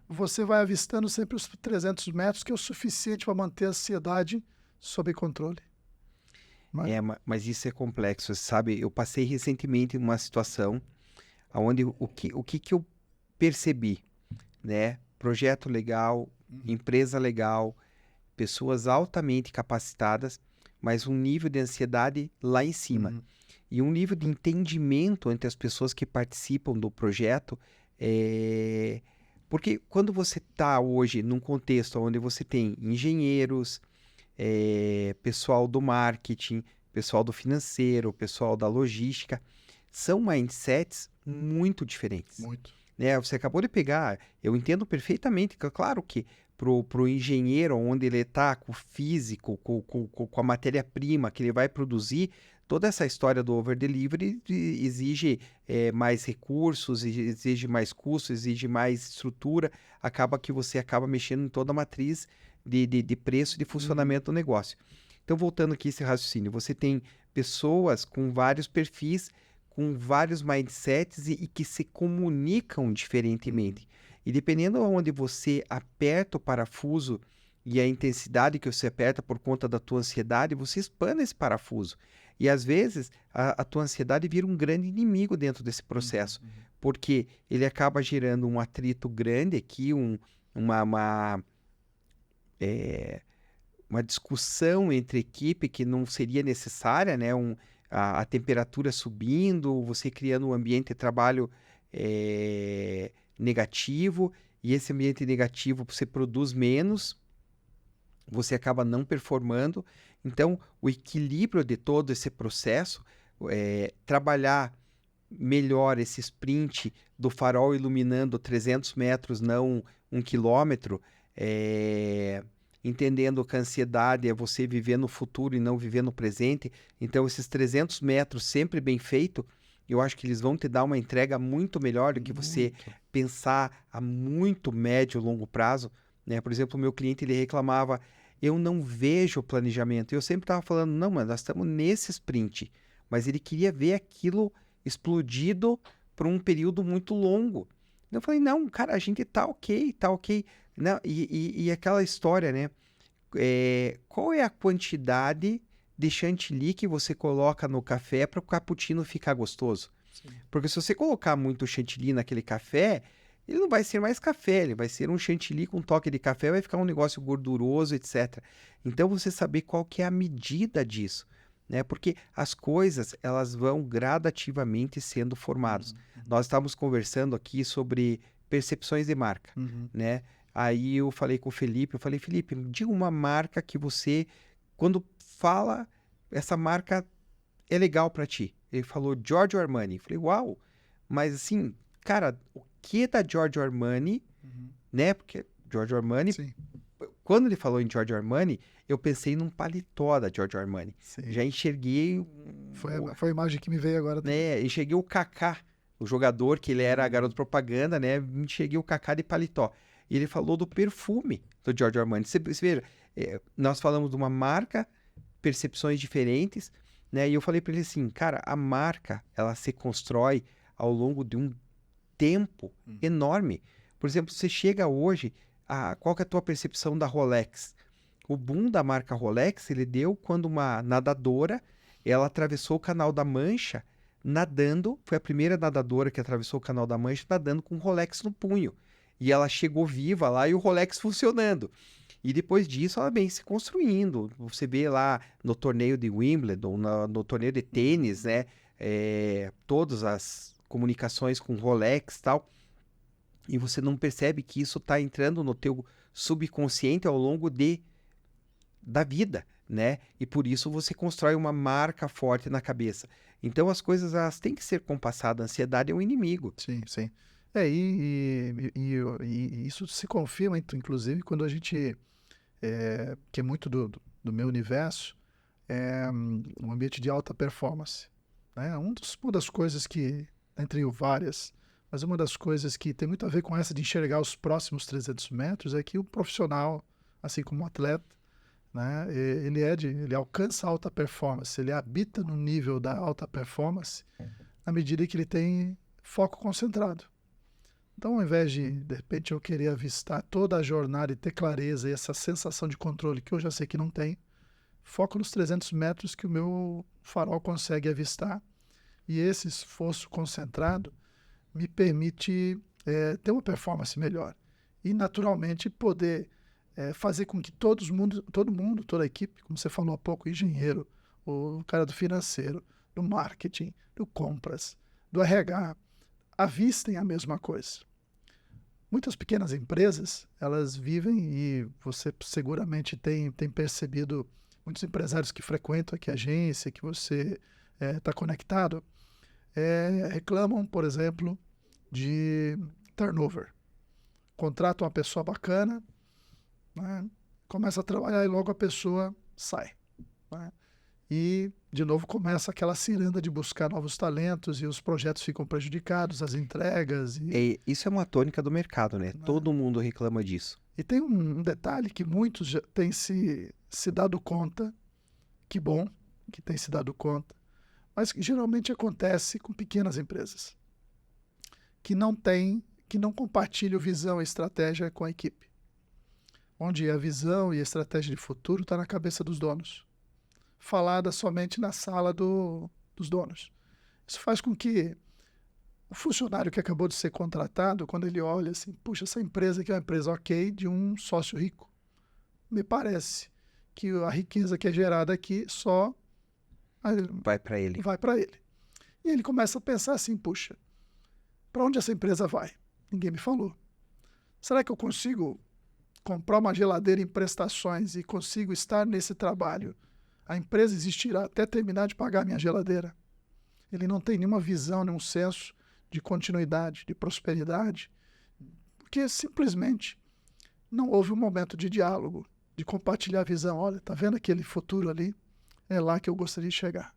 você vai avistando sempre os 300 metros, que é o suficiente para manter a ansiedade sob controle. Mas isso é complexo, sabe? Eu passei recentemente uma situação onde o que eu percebi, né? Projeto legal, empresa legal, pessoas altamente capacitadas, mas um nível de ansiedade lá em cima. E um nível de entendimento entre as pessoas que participam do projeto. Porque quando você está hoje num contexto onde você tem engenheiros, pessoal do marketing, pessoal do financeiro, pessoal da logística, são mindsets muito diferentes. Muito. Né? Você acabou de pegar, eu entendo perfeitamente, claro que pro engenheiro, onde ele está com o físico, com a matéria-prima que ele vai produzir, toda essa história do over-delivery exige mais recursos, exige mais custos, exige mais estrutura, acaba que você acaba mexendo em toda a matriz de preço e de funcionamento do negócio. Então, voltando aqui a esse raciocínio, você tem pessoas com vários perfis, com vários mindsets e que se comunicam diferentemente. E dependendo de onde você aperta o parafuso e a intensidade que você aperta por conta da tua ansiedade, você espana esse parafuso. E às vezes a tua ansiedade vira um grande inimigo dentro desse processo, porque ele acaba gerando um atrito grande aqui, uma discussão entre equipe que não seria necessária, né? A temperatura subindo, você criando um ambiente de trabalho negativo, e esse ambiente negativo você produz menos, você acaba não performando. Então, o equilíbrio de todo esse processo, trabalhar melhor esse sprint do farol iluminando 300 metros, não 1 quilômetro, entendendo que a ansiedade é você viver no futuro e não viver no presente. Então, esses 300 metros sempre bem feito, eu acho que eles vão te dar uma entrega muito melhor do que você pensar a muito médio e longo prazo. Né? Por exemplo, o meu cliente ele reclamava, eu não vejo o planejamento. Eu sempre estava falando, não, mas nós estamos nesse sprint. Mas ele queria ver aquilo explodido por um período muito longo. Eu falei, não, cara, a gente tá ok. Não, e aquela história, né? Qual é a quantidade de chantilly que você coloca no café para o cappuccino ficar gostoso? Sim. Porque se você colocar muito chantilly naquele café, ele não vai ser mais café, ele vai ser um chantilly com toque de café, vai ficar um negócio gorduroso, etc. Então, você saber qual que é a medida disso, né? Porque as coisas, elas vão gradativamente sendo formadas. Nós estávamos conversando aqui sobre percepções de marca, né? Aí eu falei com o Felipe, Felipe, me diga uma marca que você, quando fala, essa marca é legal para ti. Ele falou Giorgio Armani. Eu falei, uau, mas assim, cara, o que da Giorgio Armani, né? Porque Giorgio Armani, sim. Quando ele falou em Giorgio Armani, eu pensei num paletó da Giorgio Armani. Sim. Já enxerguei... Foi a imagem que me veio agora. Né? Enxerguei o Kaká o jogador, que ele era garoto propaganda, né? Cheguei o Kaká de paletó. E ele falou do perfume do Giorgio Armani. Você veja, nós falamos de uma marca, percepções diferentes, né? E eu falei para ele assim, cara, a marca, ela se constrói ao longo de um tempo enorme. Por exemplo, você chega hoje, qual que é a tua percepção da Rolex? O boom da marca Rolex, ele deu quando uma nadadora, ela atravessou o Canal da Mancha nadando, foi a primeira nadadora que atravessou o Canal da Mancha nadando com um Rolex no punho. E ela chegou viva lá e o Rolex funcionando. E depois disso ela vem se construindo. Você vê lá no torneio de Wimbledon, no torneio de tênis, né? Todas as comunicações com Rolex e tal. E você não percebe que isso está entrando no teu subconsciente ao longo da vida, né? E por isso você constrói uma marca forte na cabeça. Então as coisas elas têm que ser compassadas. A ansiedade é um inimigo. Sim, sim. E isso se confirma, inclusive, quando a gente, que é muito do meu universo, um ambiente de alta performance. Né? Uma das coisas que, entre várias, mas uma das coisas que tem muito a ver com essa de enxergar os próximos 300 metros é que o profissional, assim como o atleta, né, ele alcança a alta performance, ele habita no nível da alta performance na medida que ele tem foco concentrado. Então, ao invés de repente, eu querer avistar toda a jornada e ter clareza e essa sensação de controle que eu já sei que não tenho, foco nos 300 metros que o meu farol consegue avistar. E esse esforço concentrado me permite ter uma performance melhor. E, naturalmente, poder fazer com que todo mundo, toda a equipe, como você falou há pouco, o engenheiro, o cara do financeiro, do marketing, do compras, do RH, avistem a mesma coisa. Muitas pequenas empresas, elas vivem, e você seguramente tem percebido, muitos empresários que frequentam aqui a agência, que você está conectado, reclamam, por exemplo, de turnover. Contrata uma pessoa bacana, né, começa a trabalhar e logo a pessoa sai. Né? E, de novo, começa aquela ciranda de buscar novos talentos e os projetos ficam prejudicados, as entregas. Isso é uma tônica do mercado, né? Todo mundo reclama disso. E tem um detalhe que muitos já têm se dado conta, que bom que tem se dado conta, mas que geralmente acontece com pequenas empresas, que não compartilham visão e estratégia com a equipe, onde a visão e a estratégia de futuro está na cabeça dos donos, falada somente na sala dos donos. Isso faz com que o funcionário que acabou de ser contratado, quando ele olha assim, puxa, essa empresa aqui é uma empresa ok de um sócio rico. Me parece que a riqueza que é gerada aqui só vai para ele. E ele começa a pensar assim, puxa, para onde essa empresa vai? Ninguém me falou. Será que eu consigo comprar uma geladeira em prestações e consigo estar nesse trabalho? A empresa existirá até terminar de pagar a minha geladeira. Ele não tem nenhuma visão, nenhum senso de continuidade, de prosperidade, porque simplesmente não houve um momento de diálogo, de compartilhar a visão. Olha, está vendo aquele futuro ali? É lá que eu gostaria de chegar.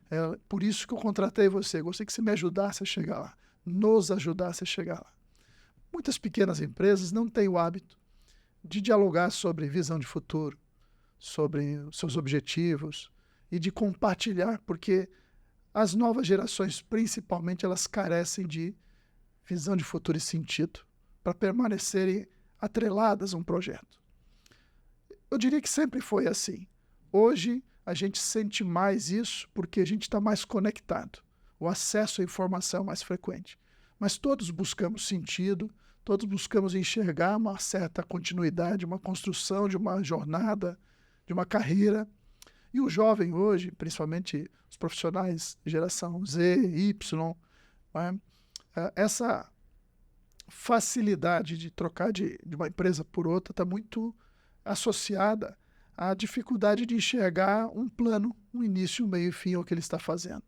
É por isso que eu contratei você. Gostaria que você me ajudasse a chegar lá, nos ajudasse a chegar lá. Muitas pequenas empresas não têm o hábito de dialogar sobre visão de futuro, sobre os seus objetivos e de compartilhar, porque as novas gerações, principalmente, elas carecem de visão de futuro e sentido para permanecerem atreladas a um projeto. Eu diria que sempre foi assim. Hoje, a gente sente mais isso porque a gente está mais conectado. O acesso à informação é mais frequente. Mas todos buscamos sentido, todos buscamos enxergar uma certa continuidade, uma construção de uma jornada, de uma carreira. E o jovem hoje, principalmente os profissionais de geração Z, Y, né, essa facilidade de trocar de uma empresa por outra está muito associada à dificuldade de enxergar um plano, um início, um meio e fim ao que ele está fazendo.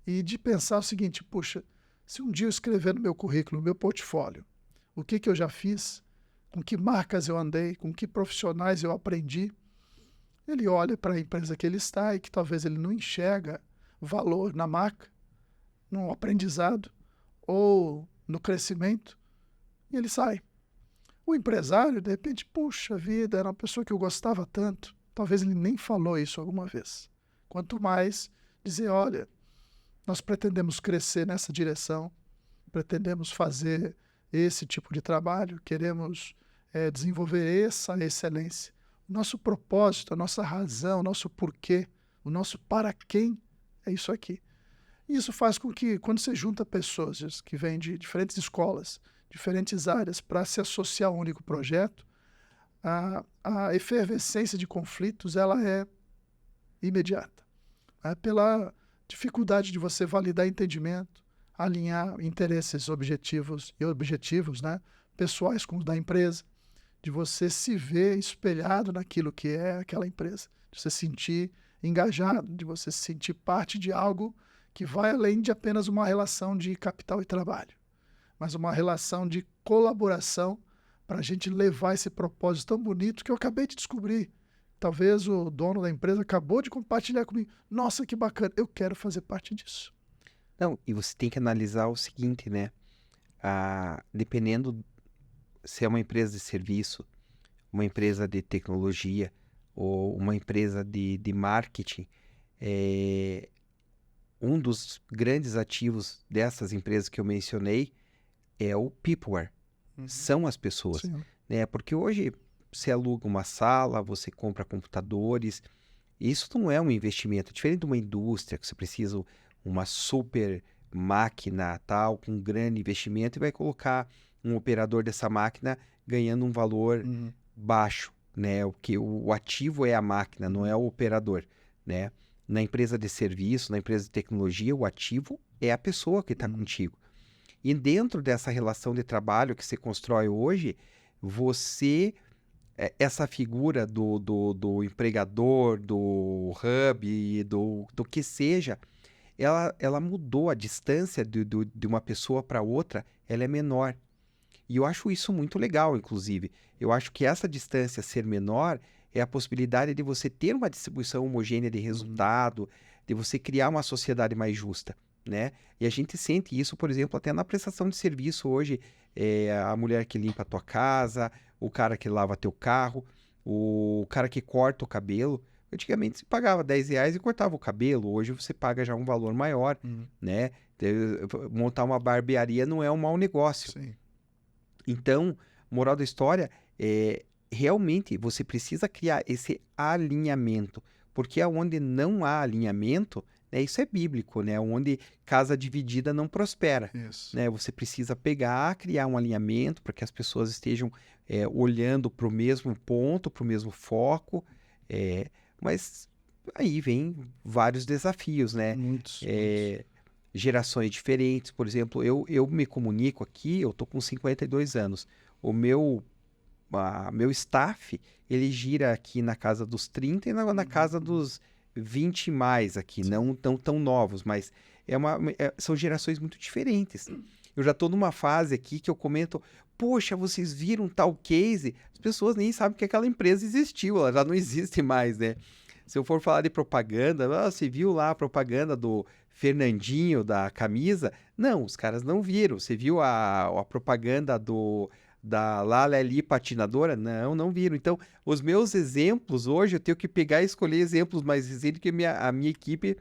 E de pensar o seguinte, puxa, se um dia eu escrever no meu currículo, no meu portfólio, o que eu já fiz, com que marcas eu andei, com que profissionais eu aprendi, ele olha para a empresa que ele está e que talvez ele não enxerga valor na marca, no aprendizado, ou no crescimento, e ele sai. O empresário, de repente, puxa vida, era uma pessoa que eu gostava tanto, talvez ele nem falou isso alguma vez. Quanto mais dizer, olha, nós pretendemos crescer nessa direção, pretendemos fazer esse tipo de trabalho, queremos desenvolver essa excelência. O nosso propósito, a nossa razão, o nosso porquê, o nosso para quem é isso aqui. E isso faz com que, quando você junta pessoas que vêm de diferentes escolas, diferentes áreas, para se associar a um único projeto, a efervescência de conflitos ela é imediata. Pela dificuldade de você validar entendimento, alinhar interesses objetivos, né, pessoais com os da empresa, de você se ver espelhado naquilo que é aquela empresa, de você se sentir engajado, de você se sentir parte de algo que vai além de apenas uma relação de capital e trabalho, mas uma relação de colaboração para a gente levar esse propósito tão bonito que eu acabei de descobrir. Talvez o dono da empresa acabou de compartilhar comigo. Nossa, que bacana, eu quero fazer parte disso. Não, e você tem que analisar o seguinte, né? Dependendo se é uma empresa de serviço, uma empresa de tecnologia ou uma empresa de marketing, um dos grandes ativos dessas empresas que eu mencionei é o peopleware. São as pessoas, né? Porque hoje você aluga uma sala, você compra computadores, isso não é um investimento, diferente de uma indústria que você precisa uma super máquina tal, com um grande investimento e vai colocar um operador dessa máquina ganhando um valor baixo, né? O ativo é a máquina, não é o operador, né? Na empresa de serviço, na empresa de tecnologia, o ativo é a pessoa que está contigo. E dentro dessa relação de trabalho que você constrói hoje, essa figura do empregador, do hub, do que seja, ela mudou a distância de uma pessoa para outra, ela é menor. E eu acho isso muito legal, inclusive. Eu acho que essa distância ser menor é a possibilidade de você ter uma distribuição homogênea de resultado, de você criar uma sociedade mais justa, né? E a gente sente isso, por exemplo, até na prestação de serviço hoje, a mulher que limpa a tua casa, o cara que lava teu carro, o cara que corta o cabelo. Antigamente você pagava R$10 e cortava o cabelo, hoje você paga já um valor maior, né? Montar uma barbearia não é um mau negócio. Sim. Então, moral da história, realmente você precisa criar esse alinhamento, porque onde não há alinhamento, né, isso é bíblico, né? Onde casa dividida não prospera. Isso. Né? Você precisa criar um alinhamento para que as pessoas estejam olhando para o mesmo ponto, para o mesmo foco, mas aí vem vários desafios, né? Muitos. Gerações diferentes, por exemplo, eu me comunico aqui, eu tô com 52 anos, o meu staff, ele gira aqui na casa dos 30 e na casa dos 20 e mais aqui, não tão novos, mas são gerações muito diferentes. Eu já tô numa fase aqui que eu comento, poxa, vocês viram tal case? As pessoas nem sabem que aquela empresa existiu, ela já não existe mais, né? Se eu for falar de propaganda, você viu lá a propaganda do Fernandinho da camisa? Não, os caras não viram. Você viu a propaganda da Laleli patinadora? Não viram. Então, os meus exemplos hoje, eu tenho que pegar e escolher exemplos mais recentes, porque a minha equipe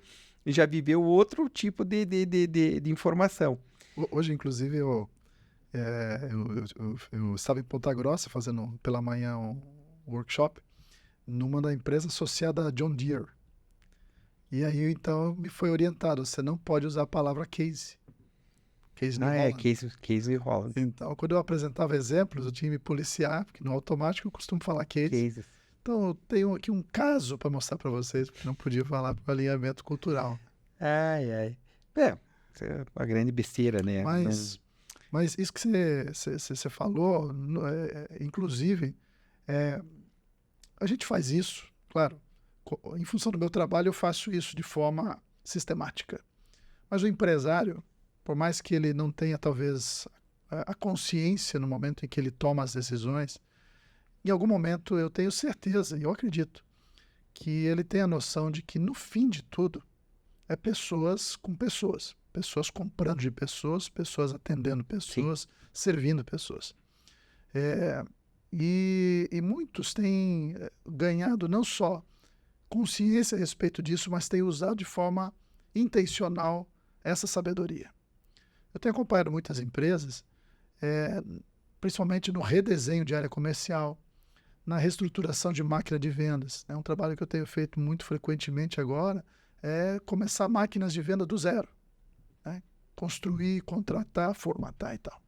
já viveu outro tipo de informação. Hoje, inclusive, eu estava em Ponta Grossa fazendo pela manhã um workshop numa da empresa associada a John Deere. E aí, então, me foi orientado, você não pode usar a palavra case. Case New Holland. Case New Holland. Então, quando eu apresentava exemplos, eu tinha que me policiar, porque no automático eu costumo falar case. Então, eu tenho aqui um caso para mostrar para vocês, porque não podia falar para o alinhamento cultural. Isso é uma grande besteira, né? Mas isso que você falou, inclusive, a gente faz isso, claro, em função do meu trabalho eu faço isso de forma sistemática. Mas o empresário, por mais que ele não tenha talvez a consciência no momento em que ele toma as decisões, em algum momento eu tenho certeza, e eu acredito, que ele tem a noção de que no fim de tudo é pessoas com pessoas pessoas comprando de pessoas, pessoas atendendo pessoas, servindo pessoas. E muitos têm ganhado não só consciência a respeito disso, mas têm usado de forma intencional essa sabedoria. Eu tenho acompanhado muitas empresas, principalmente no redesenho de área comercial, na reestruturação de máquina de vendas. É um trabalho que eu tenho feito muito frequentemente agora, é começar máquinas de venda do zero, né? Construir, contratar, formatar e tal.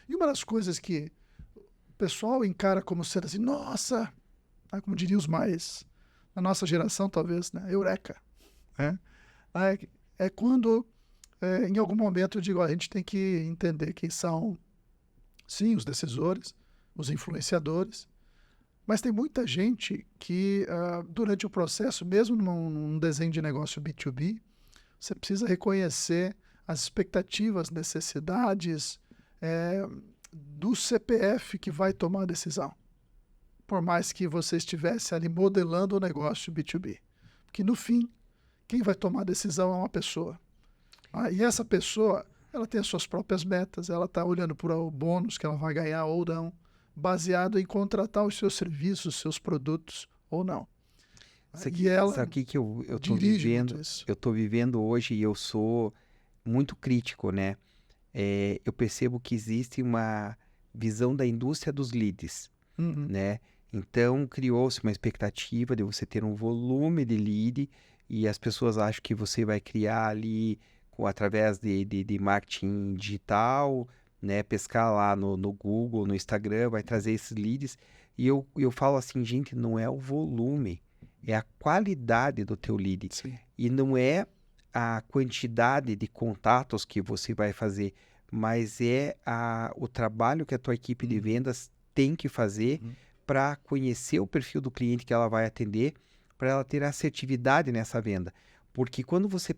E uma das coisas que o pessoal encara como sendo assim, nossa, né, como diriam os mais, na nossa geração talvez, né, eureka, né? É quando, em algum momento eu digo, ó, a gente tem que entender quem são, sim, os decisores, os influenciadores, mas tem muita gente que, durante o processo, mesmo num desenho de negócio B2B, você precisa reconhecer as expectativas, necessidades do CPF que vai tomar a decisão. Por mais que você estivesse ali modelando o negócio B2B. Porque, no fim, quem vai tomar a decisão é uma pessoa. E essa pessoa, ela tem as suas próprias metas, ela está olhando para o bônus que ela vai ganhar ou não, baseado em contratar os seus serviços, os seus produtos ou não. E ela sabe o que eu estou vivendo? Eu estou vivendo hoje e eu sou muito crítico, né? Eu percebo que existe uma visão da indústria dos leads, né? Então, criou-se uma expectativa de você ter um volume de lead e as pessoas acham que você vai criar ali através de marketing digital, né? Pescar lá no Google, no Instagram, vai trazer esses leads. E eu falo assim, gente, não é o volume, é a qualidade do teu lead. Sim. E não é a quantidade de contatos que você vai fazer, mas é o trabalho que a tua equipe de vendas tem que fazer para conhecer o perfil do cliente que ela vai atender, para ela ter assertividade nessa venda. Porque quando você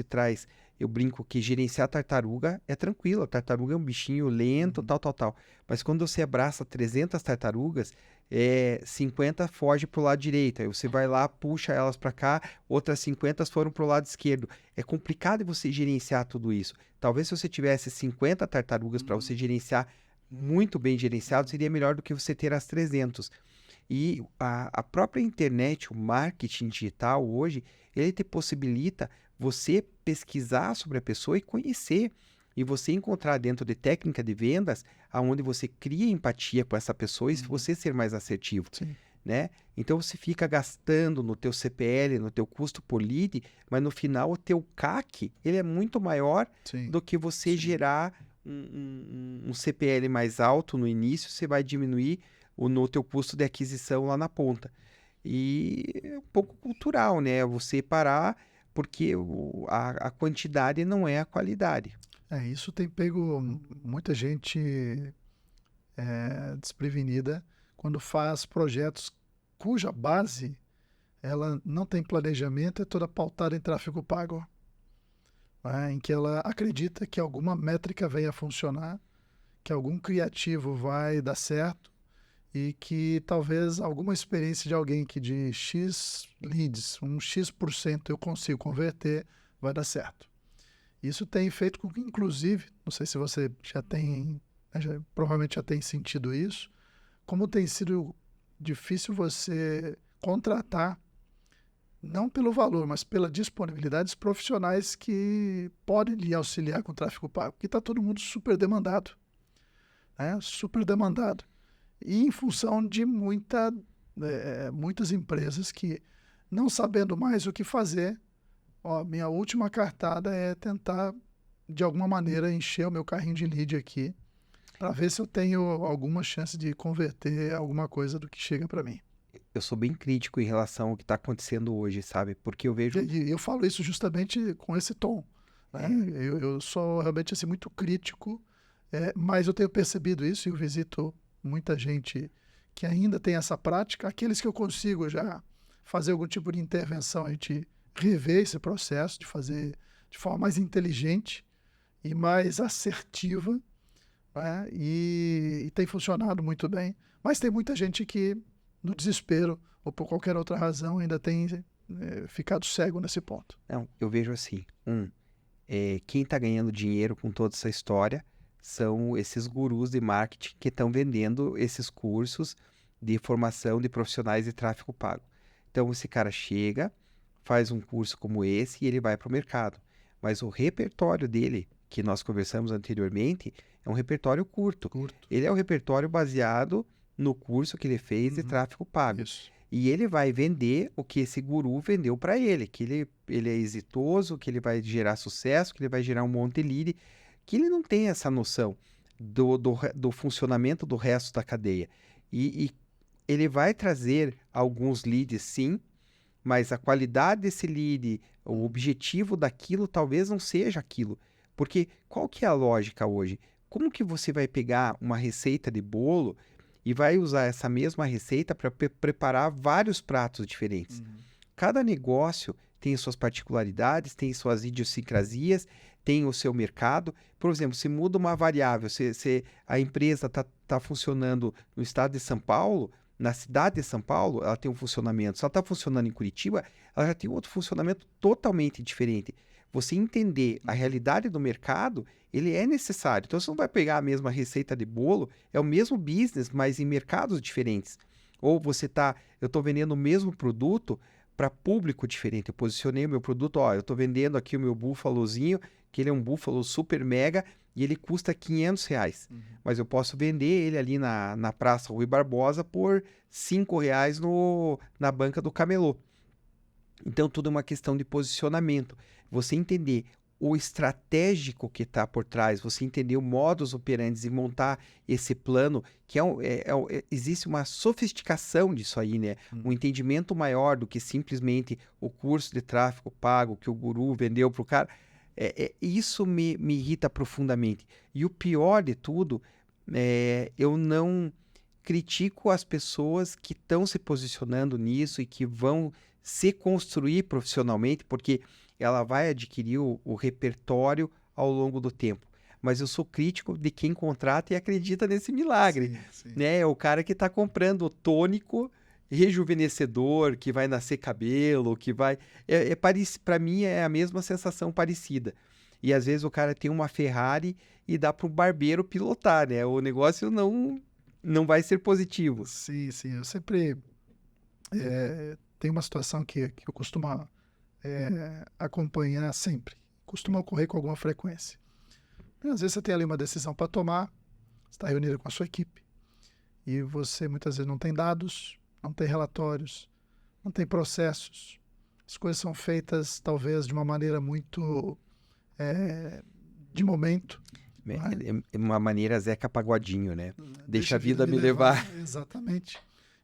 traz, eu brinco que gerenciar tartaruga é tranquilo, a tartaruga é um bichinho lento, tal. Mas quando você abraça 300 tartarugas, 50 foge para o lado direito, aí você vai lá, puxa elas para cá, outras 50 foram para o lado esquerdo. É complicado você gerenciar tudo isso. Talvez se você tivesse 50 tartarugas para você gerenciar, muito bem gerenciado, seria melhor do que você ter as 300. E a própria internet, o marketing digital hoje, ele te possibilita você pesquisar sobre a pessoa e conhecer. E você encontrar dentro de técnica de vendas, aonde você cria empatia com essa pessoa e você ser mais assertivo. Sim. Né? Então você fica gastando no teu CPL, no teu custo por lead, mas no final o teu CAC ele é muito maior do que você gerar um CPL mais alto no início, você vai diminuir no teu custo de aquisição lá na ponta. E é um pouco cultural, né? Você parar porque a quantidade não é a qualidade. Isso tem pego muita gente desprevenida quando faz projetos cuja base ela não tem planejamento, é toda pautada em tráfego pago, né? Em que ela acredita que alguma métrica venha a funcionar, que algum criativo vai dar certo e que talvez alguma experiência de alguém que de X leads, um X% eu consigo converter, vai dar certo. Isso tem feito com que, inclusive, não sei se você provavelmente já tem sentido isso, como tem sido difícil você contratar, não pelo valor, mas pela disponibilidade dos profissionais que podem lhe auxiliar com o tráfego pago, porque está todo mundo super demandado, né? Super demandado. E em função de muitas empresas que, não sabendo mais o que fazer, minha última cartada é tentar, de alguma maneira, encher o meu carrinho de lead aqui, para ver se eu tenho alguma chance de converter alguma coisa do que chega para mim. Eu sou bem crítico em relação ao que está acontecendo hoje, sabe? Porque eu vejo... E eu falo isso justamente com esse tom, né? Eu sou realmente assim, muito crítico, mas eu tenho percebido isso e eu visito muita gente que ainda tem essa prática. Aqueles que eu consigo já fazer algum tipo de intervenção, a gente rever esse processo de fazer de forma mais inteligente e mais assertiva, né? E tem funcionado muito bem. Mas tem muita gente que, no desespero ou por qualquer outra razão, ainda tem ficado cego nesse ponto. Não, eu vejo assim, quem está ganhando dinheiro com toda essa história são esses gurus de marketing que estão vendendo esses cursos de formação de profissionais de tráfego pago. Então, esse cara chega, faz um curso como esse e ele vai para o mercado. Mas o repertório dele, que nós conversamos anteriormente, é um repertório curto. Ele é um repertório baseado no curso que ele fez de tráfego pago. Isso. E ele vai vender o que esse guru vendeu para ele, que ele é exitoso, que ele vai gerar sucesso, que ele vai gerar um monte de lead, que ele não tem essa noção do funcionamento do resto da cadeia. E ele vai trazer alguns leads, sim, mas a qualidade desse lead, o objetivo daquilo talvez não seja aquilo. Porque qual que é a lógica hoje? Como que você vai pegar uma receita de bolo e vai usar essa mesma receita para preparar vários pratos diferentes? Cada negócio tem suas particularidades, tem suas idiosincrasias, tem o seu mercado. Por exemplo, se muda uma variável, se a empresa está funcionando no estado de São Paulo, na cidade de São Paulo, ela tem um funcionamento. Se ela está funcionando em Curitiba, ela já tem outro funcionamento totalmente diferente. Você entender a realidade do mercado, ele é necessário. Então, você não vai pegar a mesma receita de bolo, é o mesmo business, mas em mercados diferentes. Ou eu estou vendendo o mesmo produto para público diferente. Eu posicionei o meu produto, eu estou vendendo aqui o meu búfalozinho, que ele é um búfalo super mega e ele custa R$500. Mas eu posso vender ele ali na Praça Rui Barbosa por R$5 na banca do camelô. Então, tudo é uma questão de posicionamento. Você entender o estratégico que está por trás, você entender o modus operandi e montar esse plano, que existe uma sofisticação disso aí, né? Um entendimento maior do que simplesmente o curso de tráfego pago que o guru vendeu para o cara. Isso me irrita profundamente. E o pior de tudo, eu não critico as pessoas que estão se posicionando nisso e que vão se construir profissionalmente, porque ela vai adquirir o repertório ao longo do tempo. Mas eu sou crítico de quem contrata e acredita nesse milagre. Sim. Né? É o cara que está comprando o tônico rejuvenescedor, que vai nascer cabelo, que vai... Para mim é a mesma sensação parecida. E às vezes o cara tem uma Ferrari e dá para o barbeiro pilotar, né? O negócio não vai ser positivo. Sim. Eu sempre tenho uma situação que eu costumo acompanhar sempre. Costuma ocorrer com alguma frequência. Às vezes você tem ali uma decisão para tomar, você está reunido com a sua equipe, e você muitas vezes não tem dados, não tem relatórios, não tem processos. As coisas são feitas talvez de uma maneira muito de momento. É uma maneira Zeca Pagodinho, né? Deixa a vida me levar. Exatamente.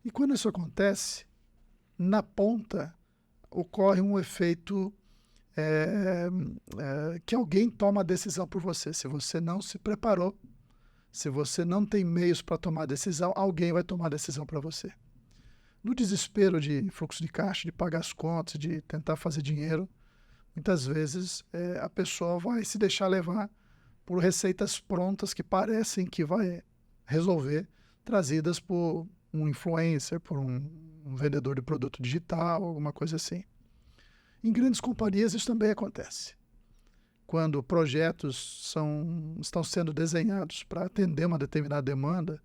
E quando isso acontece, na ponta ocorre um efeito que alguém toma a decisão por você. Se você não se preparou, se você não tem meios para tomar a decisão, alguém vai tomar a decisão para você. No desespero de fluxo de caixa, de pagar as contas, de tentar fazer dinheiro, muitas vezes a pessoa vai se deixar levar por receitas prontas que parecem que vai resolver, trazidas por um influencer, por um vendedor de produto digital, alguma coisa assim. Em grandes companhias isso também acontece. Quando projetos estão sendo desenhados para atender uma determinada demanda,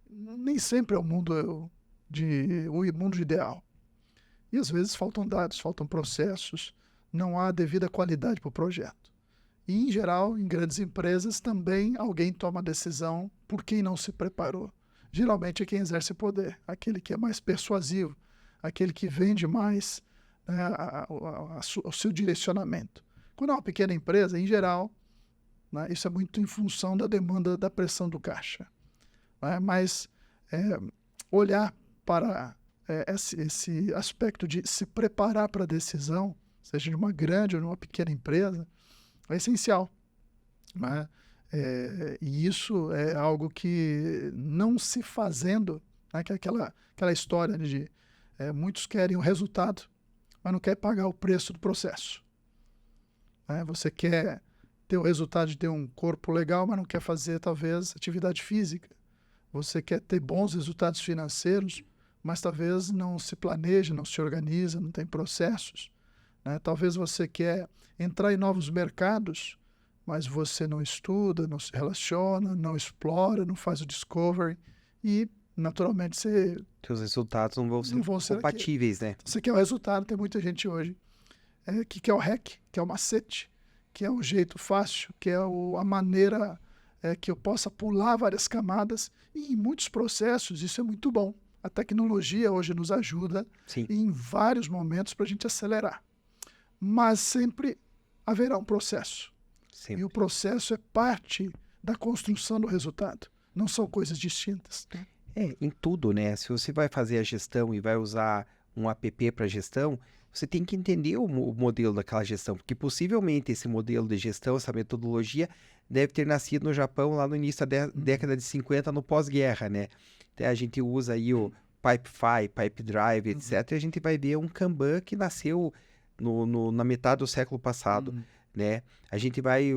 nem sempre é o mundo ideal. E às vezes faltam dados, faltam processos, não há devida qualidade para o projeto. E, em geral, em grandes empresas, também alguém toma a decisão por quem não se preparou. Geralmente é quem exerce poder, aquele que é mais persuasivo, aquele que vende mais o seu direcionamento. Quando é uma pequena empresa, em geral, né, isso é muito em função da demanda da pressão do caixa. Né? Mas olhar para esse aspecto de se preparar para a decisão, seja de uma grande ou de uma pequena empresa, é essencial. Né? E isso é algo que não se fazendo, né, que é aquela história de muitos querem o resultado, mas não quer pagar o preço do processo. Né? Você quer ter o resultado de ter um corpo legal, mas não quer fazer, talvez, atividade física. Você quer ter bons resultados financeiros, mas talvez não se planeja, não se organiza, não tem processos. né? Talvez você quer entrar em novos mercados, mas você não estuda, não se relaciona, não explora, não faz o discovery e, naturalmente, Seus resultados não vão não ser vão ser aquele. compatíveis, né? Você quer o resultado, tem muita gente hoje que quer o hack, que é o macete, que é o jeito fácil, que é a maneira que eu possa pular várias camadas. E em muitos processos isso é muito bom. A tecnologia hoje nos ajuda Sim, em vários momentos para a gente acelerar. Mas sempre haverá um processo. E sempre. o processo é parte da construção do resultado. Não são coisas distintas. Né? Em tudo, né? Se você vai fazer a gestão e vai usar um app para gestão, você tem que entender o modelo daquela gestão, porque possivelmente esse modelo de gestão, essa metodologia, deve ter nascido no Japão lá no início da década de 50, no pós-guerra, né? Então, a gente usa aí o Pipefy, Pipedrive, etc. E a gente vai ver um Kanban que nasceu na metade do século passado, né? A gente vai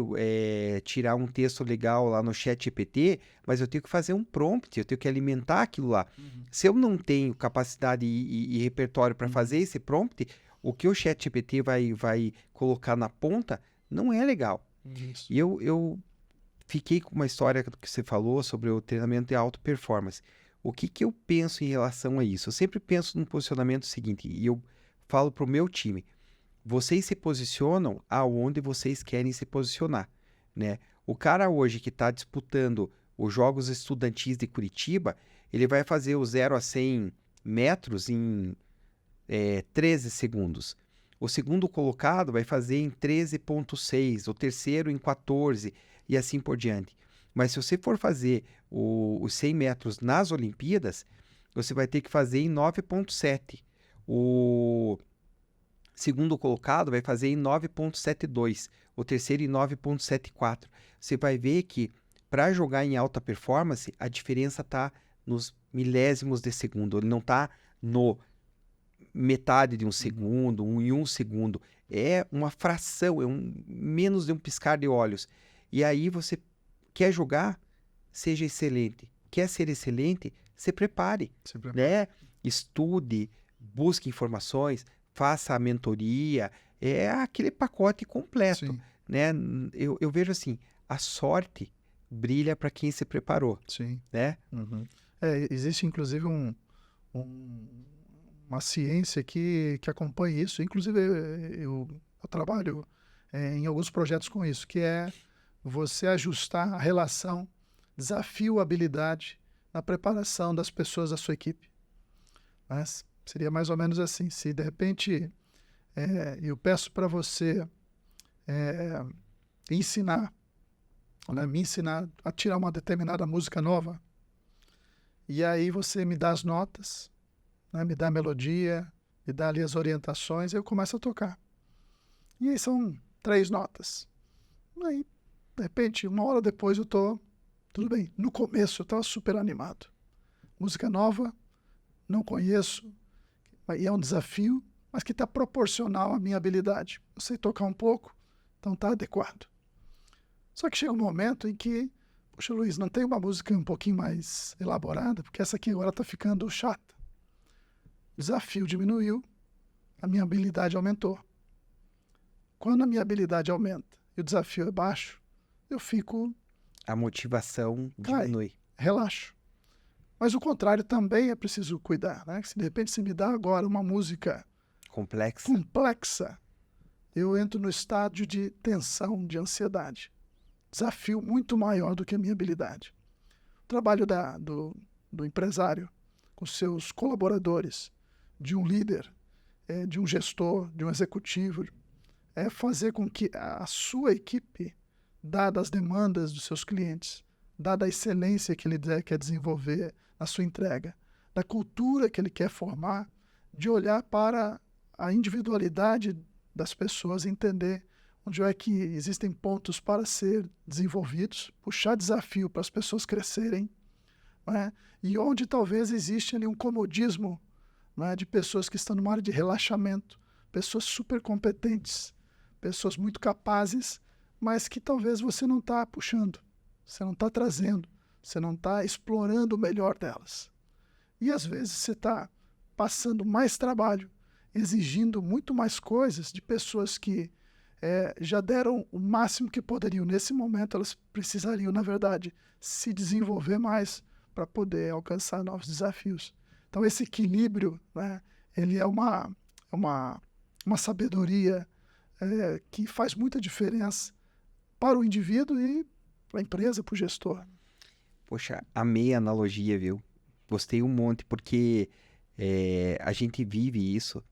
tirar um texto legal lá no ChatGPT, mas eu tenho que fazer um prompt, eu tenho que alimentar aquilo lá. Se eu não tenho capacidade e repertório para fazer esse prompt, o que o ChatGPT vai colocar na ponta não é legal. Isso. E eu fiquei com uma história que você falou sobre o treinamento de alta performance. O que eu penso em relação a isso? Eu sempre penso num posicionamento seguinte, e eu falo para o meu time: vocês se posicionam aonde vocês querem se posicionar, né? O cara hoje que está disputando os Jogos Estudantis de Curitiba, ele vai fazer o 0 a 100 metros em 13 segundos. O segundo colocado vai fazer em 13,6, o terceiro em 14 e assim por diante. Mas se você for fazer os 100 metros nas Olimpíadas, você vai ter que fazer em 9,7. O segundo colocado vai fazer em 9,72, o terceiro em 9,74. Você vai ver que para jogar em alta performance, a diferença está nos milésimos de segundo. Ele não está no metade de um segundo, em um segundo. É uma fração, menos de um piscar de olhos. E aí você quer jogar, seja excelente. Quer ser excelente, se prepare, né? Estude, busque informações, faça a mentoria, é aquele pacote completo, Sim. né? Eu vejo assim, a sorte brilha para quem se preparou, Sim. né? Existe inclusive uma ciência que acompanha isso. Inclusive eu trabalho em alguns projetos com isso, que é você ajustar a relação desafio-habilidade na preparação das pessoas da sua equipe. Mas seria mais ou menos assim: se de repente eu peço para você ensinar, né, me ensinar a tirar uma determinada música nova, e aí você me dá as notas, né, me dá a melodia, me dá ali as orientações, eu começo a tocar. E aí são 3 notas. Aí, de repente, 1 hora depois eu tô tudo bem. No começo eu estava super animado. Música nova, não conheço, e é um desafio, mas que está proporcional à minha habilidade. Eu sei tocar um pouco, então está adequado. Só que chega um momento em que, poxa, Luiz, não tem uma música um pouquinho mais elaborada? Porque essa aqui agora está ficando chata. O desafio diminuiu, a minha habilidade aumentou. Quando a minha habilidade aumenta e o desafio é baixo, eu fico... A motivação diminui. Relaxo. Mas o contrário também é preciso cuidar, né? Se de repente você me dá agora uma música complexa, eu entro no estádio de tensão, de ansiedade. Desafio muito maior do que a minha habilidade. O trabalho do empresário com seus colaboradores, de um líder, de um gestor, de um executivo, é fazer com que a sua equipe, dadas as demandas dos seus clientes, dada a excelência que ele quer desenvolver na sua entrega, da cultura que ele quer formar, de olhar para a individualidade das pessoas, entender onde é que existem pontos para ser desenvolvidos, puxar desafio para as pessoas crescerem, né? E onde talvez existe ali um comodismo, né, de pessoas que estão numa área de relaxamento, pessoas super competentes, pessoas muito capazes, mas que talvez você não está puxando, você não está trazendo, você não está explorando o melhor delas. E às vezes você está passando mais trabalho exigindo muito mais coisas de pessoas que já deram o máximo que poderiam. Nesse momento, elas precisariam, na verdade, se desenvolver mais para poder alcançar novos desafios. Então, esse equilíbrio, né, ele é uma sabedoria que faz muita diferença para o indivíduo e para a empresa, para o gestor. Poxa, amei a analogia, viu? Gostei um monte, porque a gente vive isso.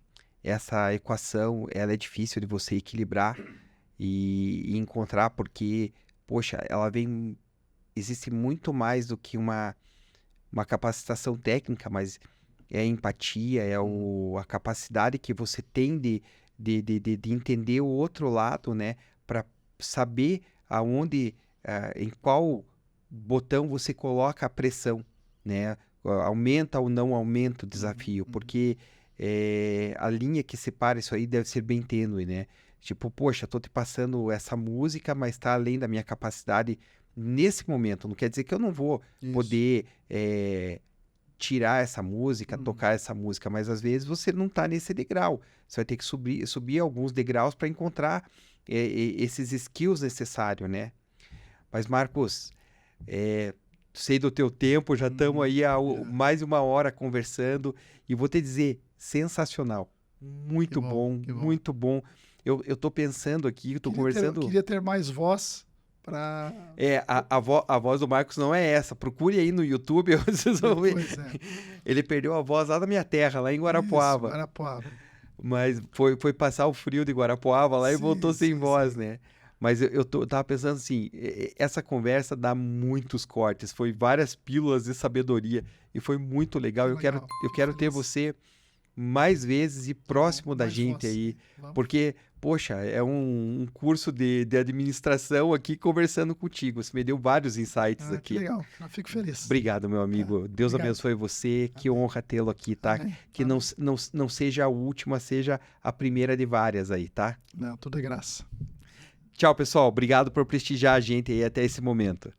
Essa equação, ela é difícil de você equilibrar e encontrar, porque, poxa, ela vem... Existe muito mais do que uma capacitação técnica, mas é a empatia, a capacidade que você tem de entender o outro lado, né? Para saber aonde, em qual botão você coloca a pressão, né? Aumenta ou não aumenta o desafio, porque a linha que separa isso aí deve ser bem tênue, né? Tipo, poxa, tô te passando essa música, mas tá além da minha capacidade nesse momento. Não quer dizer que eu não vou poder tirar essa música, tocar essa música, mas às vezes você não tá nesse degrau. Você vai ter que subir alguns degraus para encontrar esses skills necessários, né? Mas, Marcos, sei do teu tempo, já estamos aí há mais de 1 hora conversando, e vou te dizer, sensacional. Muito bom, muito bom. Eu tô pensando aqui, eu tô conversando... Queria ter mais voz para... A voz do Marcos não é essa. Procure aí no YouTube, vocês vão ver. Ele perdeu a voz lá da minha terra, lá em Guarapuava. Isso, Guarapuava. Mas foi passar o frio de Guarapuava lá e voltou sem voz, né? Mas eu tava pensando assim, essa conversa dá muitos cortes, foi várias pílulas de sabedoria e foi muito legal. Eu quero ter você mais vezes e próximo da gente aí, porque, poxa, é um curso de administração aqui conversando contigo. Você me deu vários insights aqui. Que legal, eu fico feliz. Obrigado, meu amigo. Deus abençoe você, que honra tê-lo aqui, tá? Que não seja a última, seja a primeira de várias aí, tá? Não, tudo é graça. Tchau, pessoal. Obrigado por prestigiar a gente aí até esse momento.